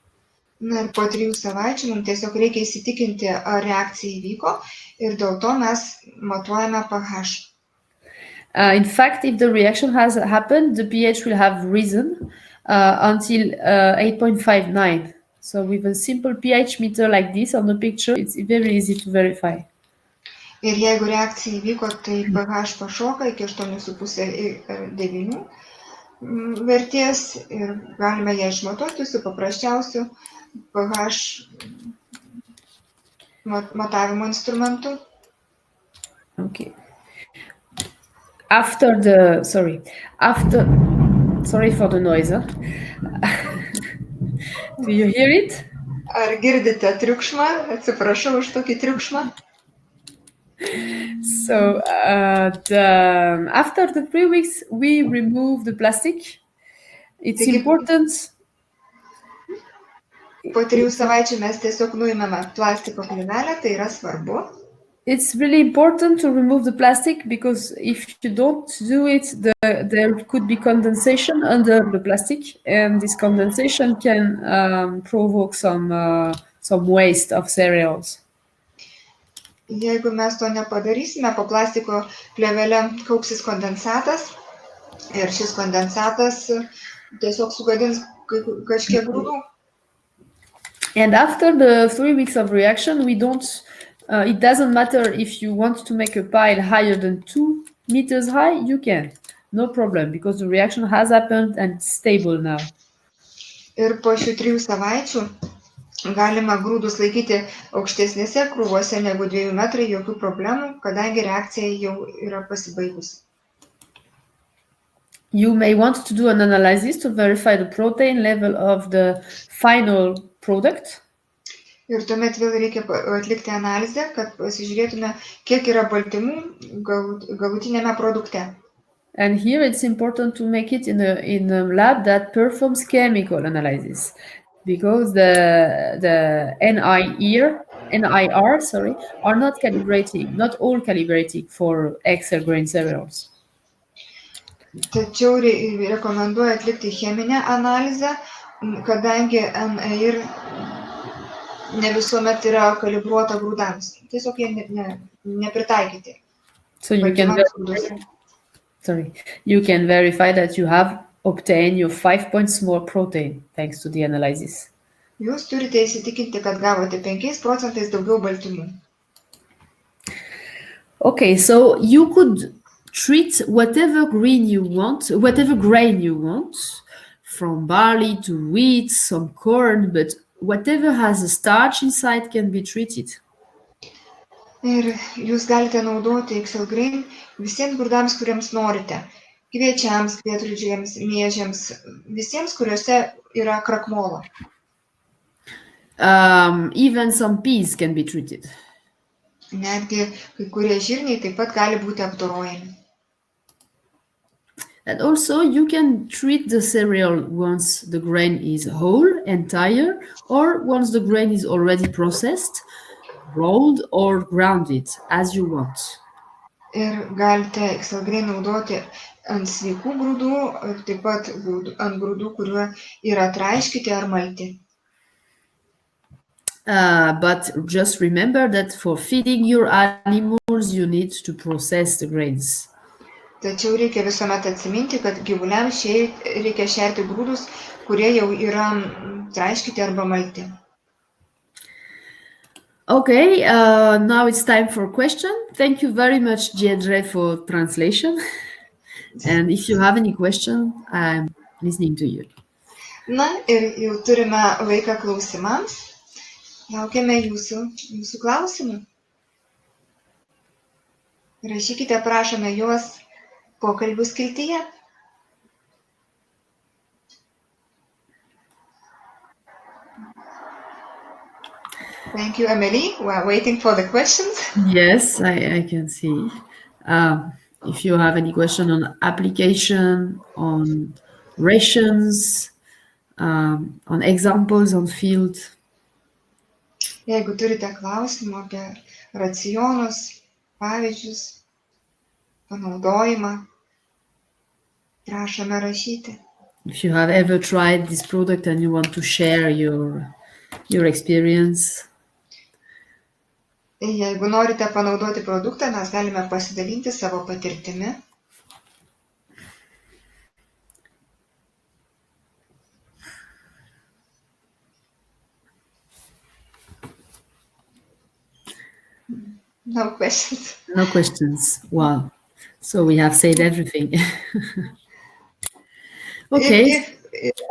Na ir po 3 savaičių mums tiesiog reikia įsitikinti, ar reakcija įvyko, ir dėl to mes matuojame pH. In fact, if the reaction has happened, the pH will have risen until 8.59. So with a simple pH meter like this on the picture, it's very easy to verify. Ir jeigu reakcija įvyko, tai pH pašoka iki 8,5–9 vertės ir galime ją išmatuoti su paprasčiausiu pH matavimo instrumentu. Okay. Sorry for the noise. Huh? Do you hear it? Ar girdite triukšmą? Atsiprašau už tokį triukšmą. So after the 3 weeks, we remove the plastic. It's important. Po 3 savaičių mes tiesiog nuimame plastiko plėvelę, tai yra svarbu. It's really important to remove the plastic, because if you don't do it, there could be condensation under the plastic, and this condensation can provoke some waste of cereals. Jeigu mes to nepadarysime, po plastiko plėvelė kaupsis kondensatas, ir šis kondensatas tiesiog sugadins kažkiek grūdų. And after the 3 weeks of reaction, we don't. It doesn't matter if you want to make a pile higher than 2 meters high, you can. No problem, because the reaction has happened and it's stable now. Ir po šių 3 savaičių galima grūdus laikyti aukštesnėse krūvose negu 2 metrai, jokių problemų, kadangi reakcija jau yra pasibaigusi. You may want to do an analysis to verify the protein level of the final product. Ir tuomet vėl reikia atlikti analizę, kad pasižiūrėtume, kiek yra baltymų galutinėme produkte. And here it's important to make it in a lab that performs chemical analysis, because the NIR, are not all calibrating for XL grain cereals. Tačiau rekomenduoju atlikti cheminę analizę, kadangi NIR ne visuomet yra kalibruota grūdams. Tiesiog jie nepritaikyti. So you can verify that you have obtained your 5 points more protein thanks to the analysis. Jūs turite įsitikinti, kad gavote 5% daugiau baltymų. Okay, so you could treat whatever grain you want, from barley to wheat, some corn, but whatever has a starch inside can be treated. Ir jūs galite naudoti XL grain visiems grūdams, kuriems norite. Kviečiams, kvietrugiams, miežiams, visiems, kuriuose yra krakmolo. Even some peas can be treated. Netgi kai kurie žirniai taip pat gali būti apdorojami. And also you can treat the cereal once the grain is whole, entire, or once the grain is already processed, rolled or grounded, as you want. Ir galite XL grain naudoti ant sveikų grūdų, ir taip pat ant grūdų, kurie yra traiškyti ar malti. But just remember that for feeding your animals, you need to process the grains. Tačiau reikia visuomet atsiminti, kad gyvuliams reikia šerti grūdus, kurie jau yra traiškyti arba malti. Okay, now it's time for question. Thank you very much, Deirdre, for translation. And if you have any question, I'm listening to you. Na, ir jau turime laiką klausimams. Laukiame jūsų klausimų. Rašykite, prašome juos pokalbių skiltyje. Thank you, Amélie. We are waiting for the questions. Yes, I can see. If you have any question on application, on rations, on examples on field. Jeigu turite klausimų apie racionus, pavyzdžius, panaudojimą, prašome rašyti. If you have ever tried this product and you want to share your experience. Jeigu norite panaudoti produktą, mes galime pasidalinti savo patirtimi. No questions. No questions. Wow. So we have said everything. Okay.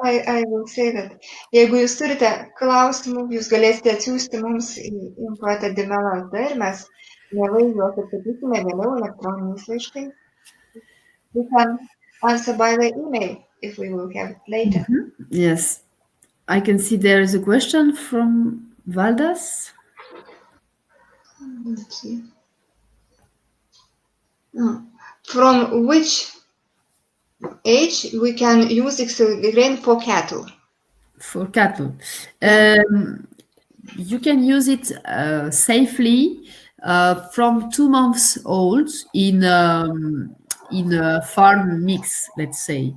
I will say that. Jeigu jūs turite klausimų, jūs galėsite atsiųsti mums į info@dimela.lt ir mes mielai juos atsakysime vėliau elektroniniais laiškais. We can answer by the email if we will have it later. Yes. I can see there is a question from Valdas. Let's see. From which age we can use XL grain for cattle? For cattle. You can use it safely from 2 months old in a farm mix, let's say.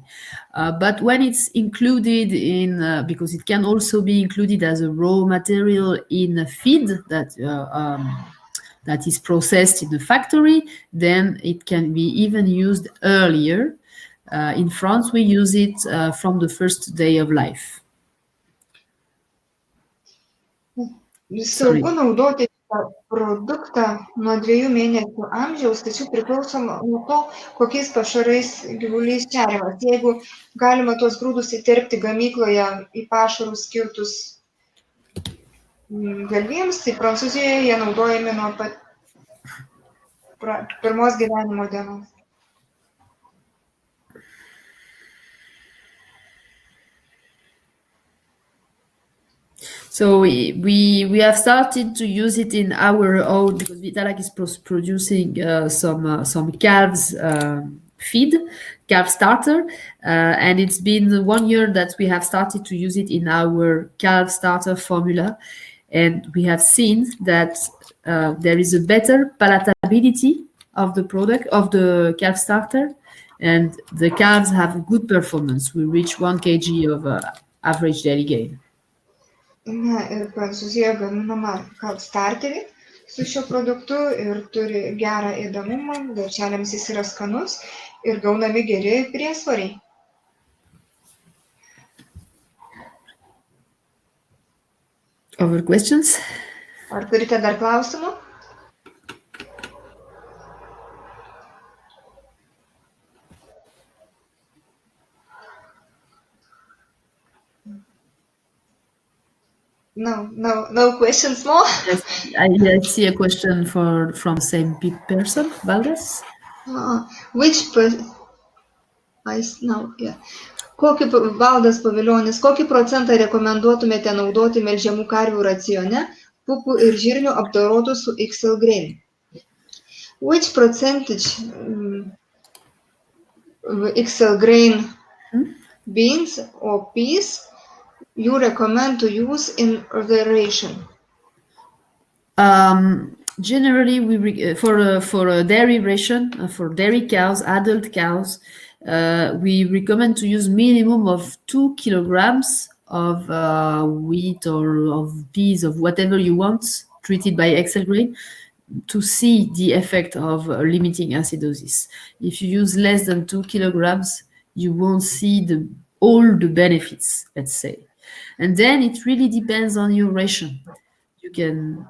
But when it's included in, because it can also be included as a raw material in a feed that is processed in the factory, then it can be even used earlier. In France, we use it from the first day of life. Saugu naudoti produktą nuo 2 mėnesių amžiaus, tačiau priklausoma nuo to, kokiais pašarais gyvulys šeriamas. Jeigu galima tuos grūdus įterpti gamykloje į pašarus skirtus galvijams, tai Prancūzijoje jie naudojami nuo pat pirmos gyvenimo dienos. So we have started to use it in our own, because Vitalac is producing some calves feed, calf starter, and it's been 1 year that we have started to use it in our calf starter formula, and we have seen that there is a better palatability of the product, of the calf starter, and the calves have good performance. We reach 1 kg of average daily gain. Na, ir Prancūzijoje gaminama kalb starterį su šiuo produktu ir turi gerą ėdamumą, veršeliams jis yra skanus ir gaunami geri priesvoriai. Other questions? Ar turite dar klausimų? No questions more? Yes, I see a question from same person, Valdes. Valdas Paviljonis, kokį procentą rekomenduotumėte naudoti melžiamų karvių racione pupų ir žirnių apdorotų su XL GRAIN? Which percentage XL GRAIN beans or peas you recommend to use in the ration? Generally, for a dairy ration, for dairy cows, adult cows, we recommend to use minimum of 2 kilograms of wheat or of peas, of whatever you want, treated by XL GRAIN, to see the effect of limiting acidosis. If you use less than 2 kilograms, you won't see all the benefits, let's say. And then it really depends on your ration. You can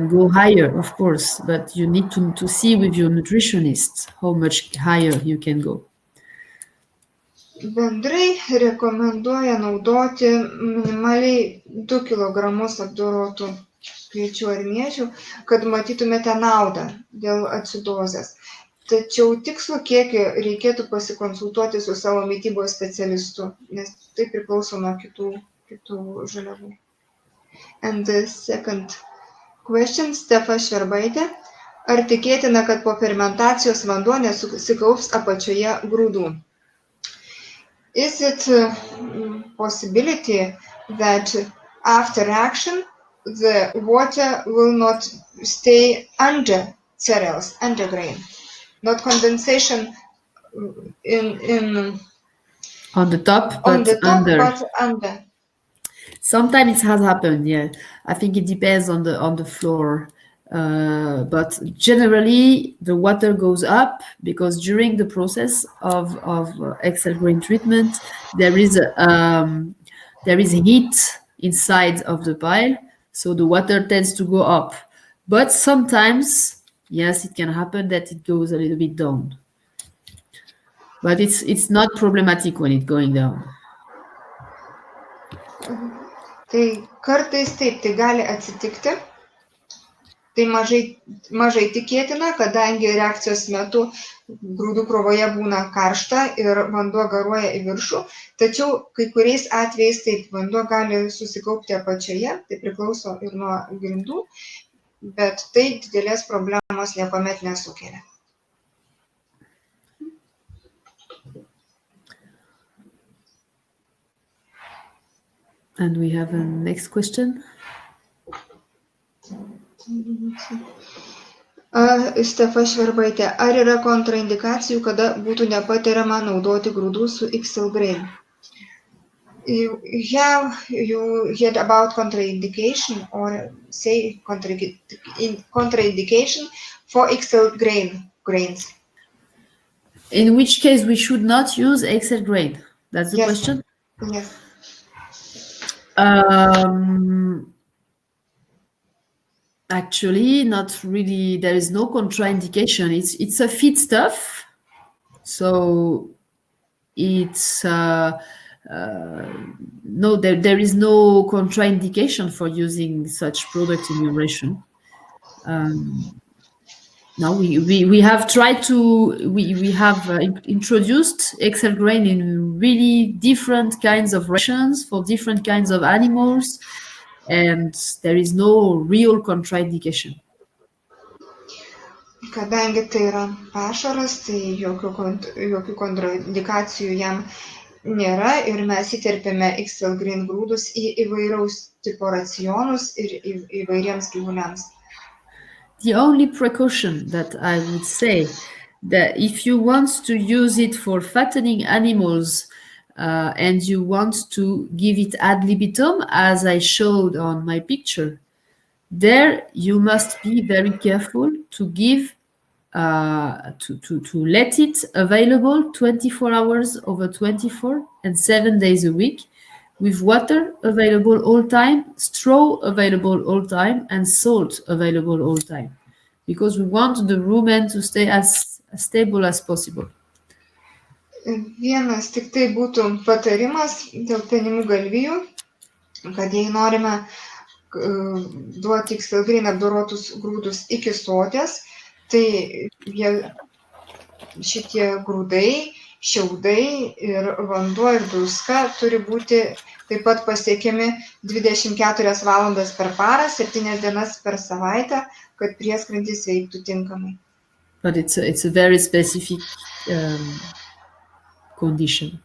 go higher, of course, but you need to see with your nutritionist how much higher you can go. Bendrai rekomenduoja naudoti minimaliai 2 kg apdorotų kviečių ar miežių, kad matytumėte naudą dėl acidozės. Tačiau tikslų kiekį reikėtų pasikonsultuoti su savo mitybos specialistu, nes tai priklauso nuo kitų žaliavų. And the second question, Stefa Šverbaitė. Ar tikėtina, kad po fermentacijos vanduo nesusikaups apačioje grūdų? Is it a possibility that after action the water will not stay under cereals, under grain? Not condensation on the top, but under. Sometimes it has happened, yeah. I think it depends on the floor, but generally the water goes up because during the process of XL GRAIN treatment there is heat inside of the pile, so the water tends to go up. But sometimes, yes, it can happen that it goes a little bit down, but it's not problematic when it's going down. Tai kartais taip, tai gali atsitikti, tai mažai tikėtina, kadangi reakcijos metu grūdų krovoje būna karšta ir vanduo garuoja į viršų, tačiau kai kuriais atvejais taip, vanduo gali susikaupti apačioje, tai priklauso ir nuo grindų, bet tai didelės problemos niekuomet nesukelia. And we have a next question. Stefa Šverbaitė, ar yra kontraindikacijų, kada būtų nepatariama naudoti grūdų su XL GRAIN? You heard about contraindication or say contraindication for XL grains? In which case we should not use XL GRAIN? That's the question? Yes. Actually, not really. There is no contraindication. It's a feedstuff, so it's no, there is no contraindication for using such product in your ration. Now we have tried to we have introduced XL grain in really different kinds of rations for different kinds of animals, and there is no real contraindication. Kadangi tai yra pašaras, tai jokių kontraindikacijų jam nėra ir mes įterpėme XL GRAIN grūdus į įvairaus tipo racionus ir įvairiems gyvuliams. The only precaution that I would say, that if you want to use it for fattening animals and you want to give it ad libitum, as I showed on my picture, there you must be very careful to give to let it available 24 hours over 24 and 7 days a week, with water available all time, straw available all time, and salt available all time, because we want the rumen to stay as stable as possible. Vienas tik tai būtų patarimas dėl penimų galvijų, kad jei norime duoti XL GRAIN apdorotus grūdus iki soties, tai šitie grūdai, šiaudai ir vanduo ir druska turi būti taip pat pasiekiami 24 valandas per parą, 7 dienas per savaitę, kad prieskrandis veiktų tinkamai. But it's a very specific condition.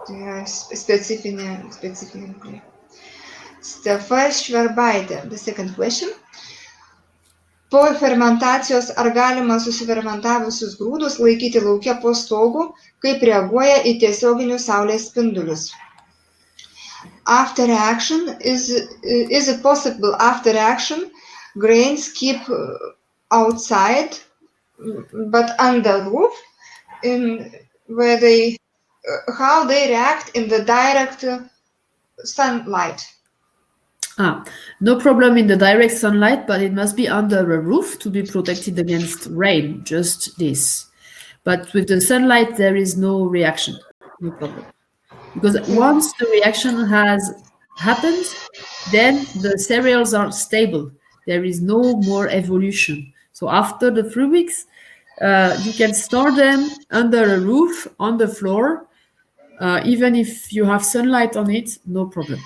Tai yra specifinė būklė. Stefa Šverbaitė, the second question. Po fermentacijos ar galima susifermentavusius grūdus laikyti lauke po stogu, kaip reaguoja į tiesioginius saulės spindulius? After action, is it possible after action grains keep outside but under roof, how they react in the direct sunlight? No problem in the direct sunlight, but it must be under a roof to be protected against rain, just this. But with the sunlight, there is no reaction, no problem. Because once the reaction has happened, then the cereals are stable. There is no more evolution. So after the 3 weeks, you can store them under a roof, on the floor, even if you have sunlight on it, no problem.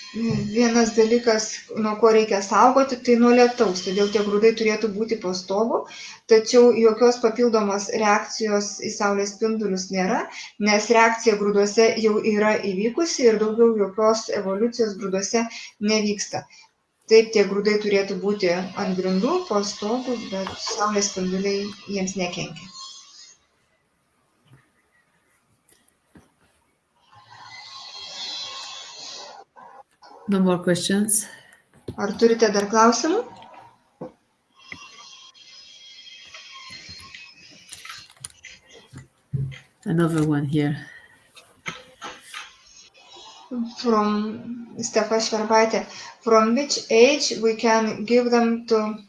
Vienas dalykas, nuo ko reikia saugoti, tai nuo lietaus, todėl tie grūdai turėtų būti po stogu, tačiau jokios papildomos reakcijos į saulės spindulius nėra, nes reakcija grūduose jau yra įvykusi ir daugiau jokios evoliucijos grūduose nevyksta. Taip, tie grūdai turėtų būti ant grindų, po stogu, bet saulės spinduliai jiems nekenkia. No more questions. Ar turite dar klausimų? Another one here. From Stefa Šverbaitė. From which age we can give them to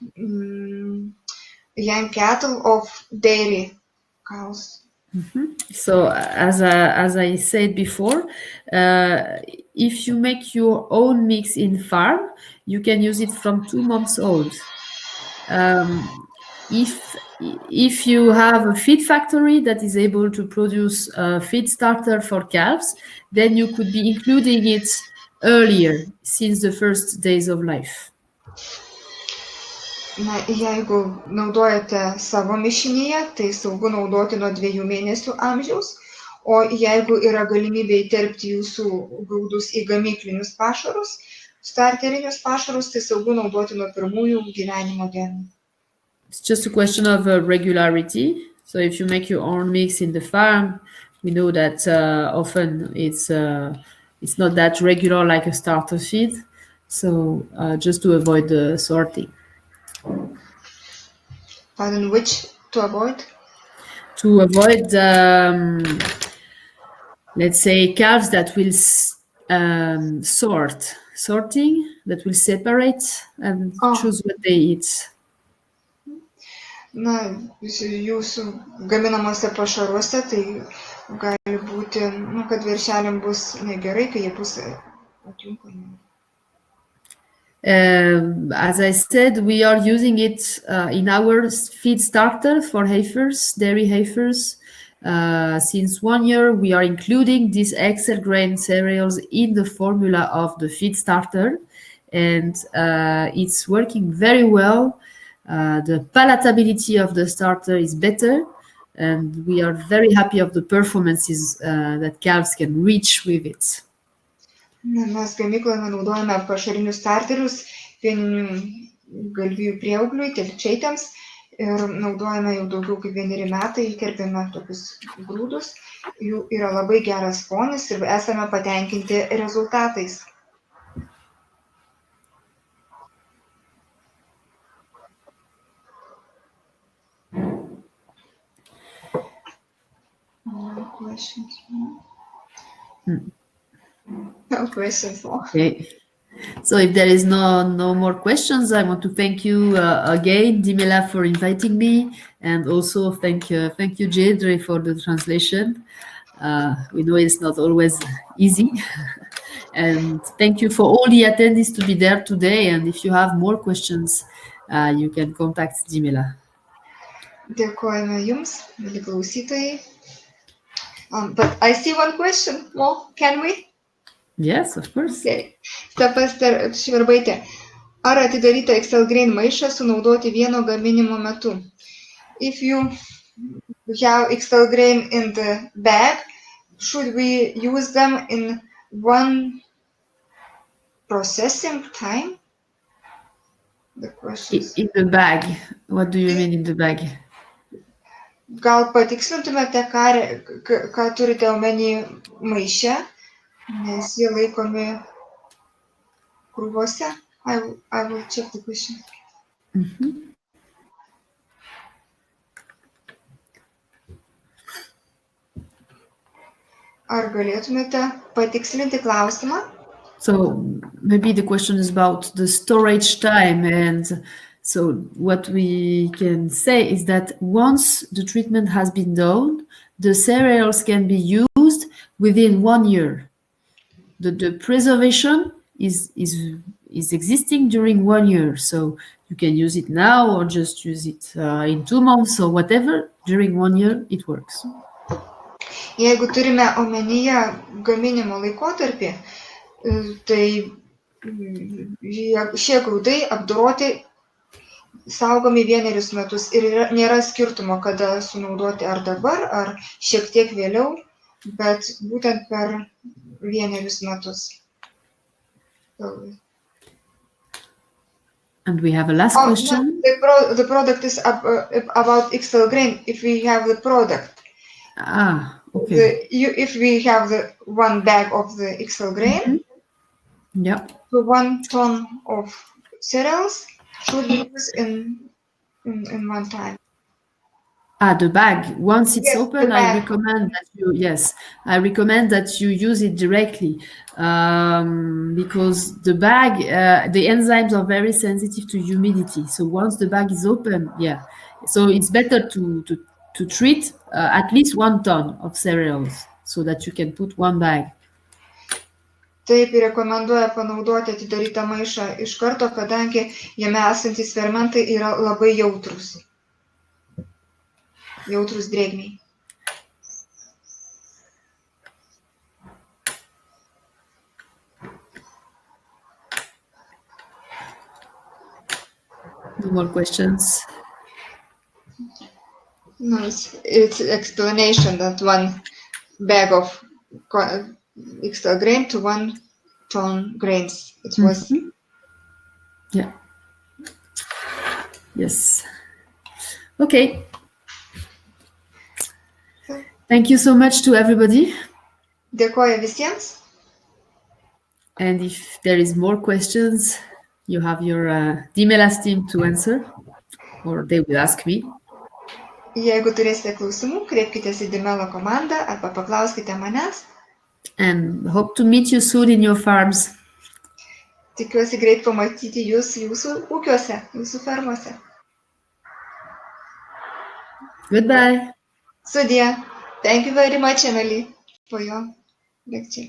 young cattle of dairy cows? So as I said before, if you make your own mix in farm, you can use it from 2 months old. If you have a feed factory that is able to produce a feed starter for calves, then you could be including it earlier, since the first days of life. Na, jeigu naudojate savo mišinyje, tai saugu naudoti nuo 2 mėnesių amžiaus, o jeigu yra galimybė įterpti jūsų grūdus į gamyklinius pašarus, starterinius pašarus, tai saugu naudoti nuo 1 gyvenimo dienų. It's just a question of regularity. So if you make your own mix in the farm, we know that often it's not that regular like a starter feed. So just to avoid the sorting. Pardon, which to avoid? To avoid, let's say, calves that will sorting, that will separate and choose what they eat. Na, jūsų gaminamuose pašaruose tai gali būti būti, kad viršeliam bus negerai, kai jie bus atjunkami. As I said, we are using it in our feed starter for heifers, dairy heifers. Since 1 year, we are including these XL grain cereals in the formula of the feed starter, and it's working very well. The palatability of the starter is better, and we are very happy of the performances that calves can reach with it. Mes gamykloje naudojame pašarinius starterius pieninių galvijų prieaugliui, telyčaitėms, ir naudojame jau daugiau kaip 1 metai, įterpėme tokius grūdus, jų yra labai geras skonis ir esame patenkinti rezultatais. No questions more. Okay. So if there is no more questions, I want to thank you again, Dimela, for inviting me, and also thank you, Jedre, for the translation. We know it's not always easy. And thank you for all the attendees to be there today. And if you have more questions, you can contact Dimela. Dėkojame Jums, mėly klausytojai. But I see one question more. Can we? Yes, of course. Okay. Stepas Šverbaitė. Ar atidaryta XL GRAIN maišą sunaudoti vieno gaminimo metu? If you have XL GRAIN in the bag, should we use them in one processing time? The question. In the bag. What do you mean in the bag? Gal patikslintumėte, ką turite omeny maiše, nes jie laikomi krūvose? I will check the question. Ar galėtumėte patikslinti klausimą? So maybe the question is about the storage time, and so what we can say is that once the treatment has been done, the cereals can be used within 1 year. The preservation is existing during 1 year, so you can use it now or just use it in 2 months or whatever. During 1 year, it works. Jeigu turime omenyje gaminimo laikotarpį, tai šie grūdai apdoroti saugomi 1 metus ir nėra skirtumo, kada sunaudoti, ar dabar, ar šiek tiek vėliau, bet būtent per 1 metus. And we have a last question. The product is about XL GRAIN, if we have the product. Okay. If we have the 1 bag of the XL GRAIN, yeah, so 1 ton of cereals should be used in 1 time. The bag. Once it's open, I recommend that you use it directly, because the bag, the enzymes are very sensitive to humidity. So once the bag is open, so it's better to treat at least 1 ton of cereals so that you can put 1 bag. Taip, rekomenduoja panaudoti atidarytą maišą iš karto, kadangi jame esantys fermentai yra labai jautrus drėgmei. No more questions? No, it's explanation that 1 bag of XL GRAIN to 1 ton grains. It was. Yeah. Yes. Okay. Thank you so much to everybody. Dėkoju visiems. And if there is more questions, you have your Dimela's team to answer, or they will ask me. Jeigu turėsite klausimų, kreipkitės į Dimela komandą arba paklauskite manęs. And hope to meet you soon in your farms. Tikiuosi greit pamatyti jūs jūsų ūkiuose, jūsų fermose. Goodbye. Sudie. Thank you very much, Emily. po jo lekciją.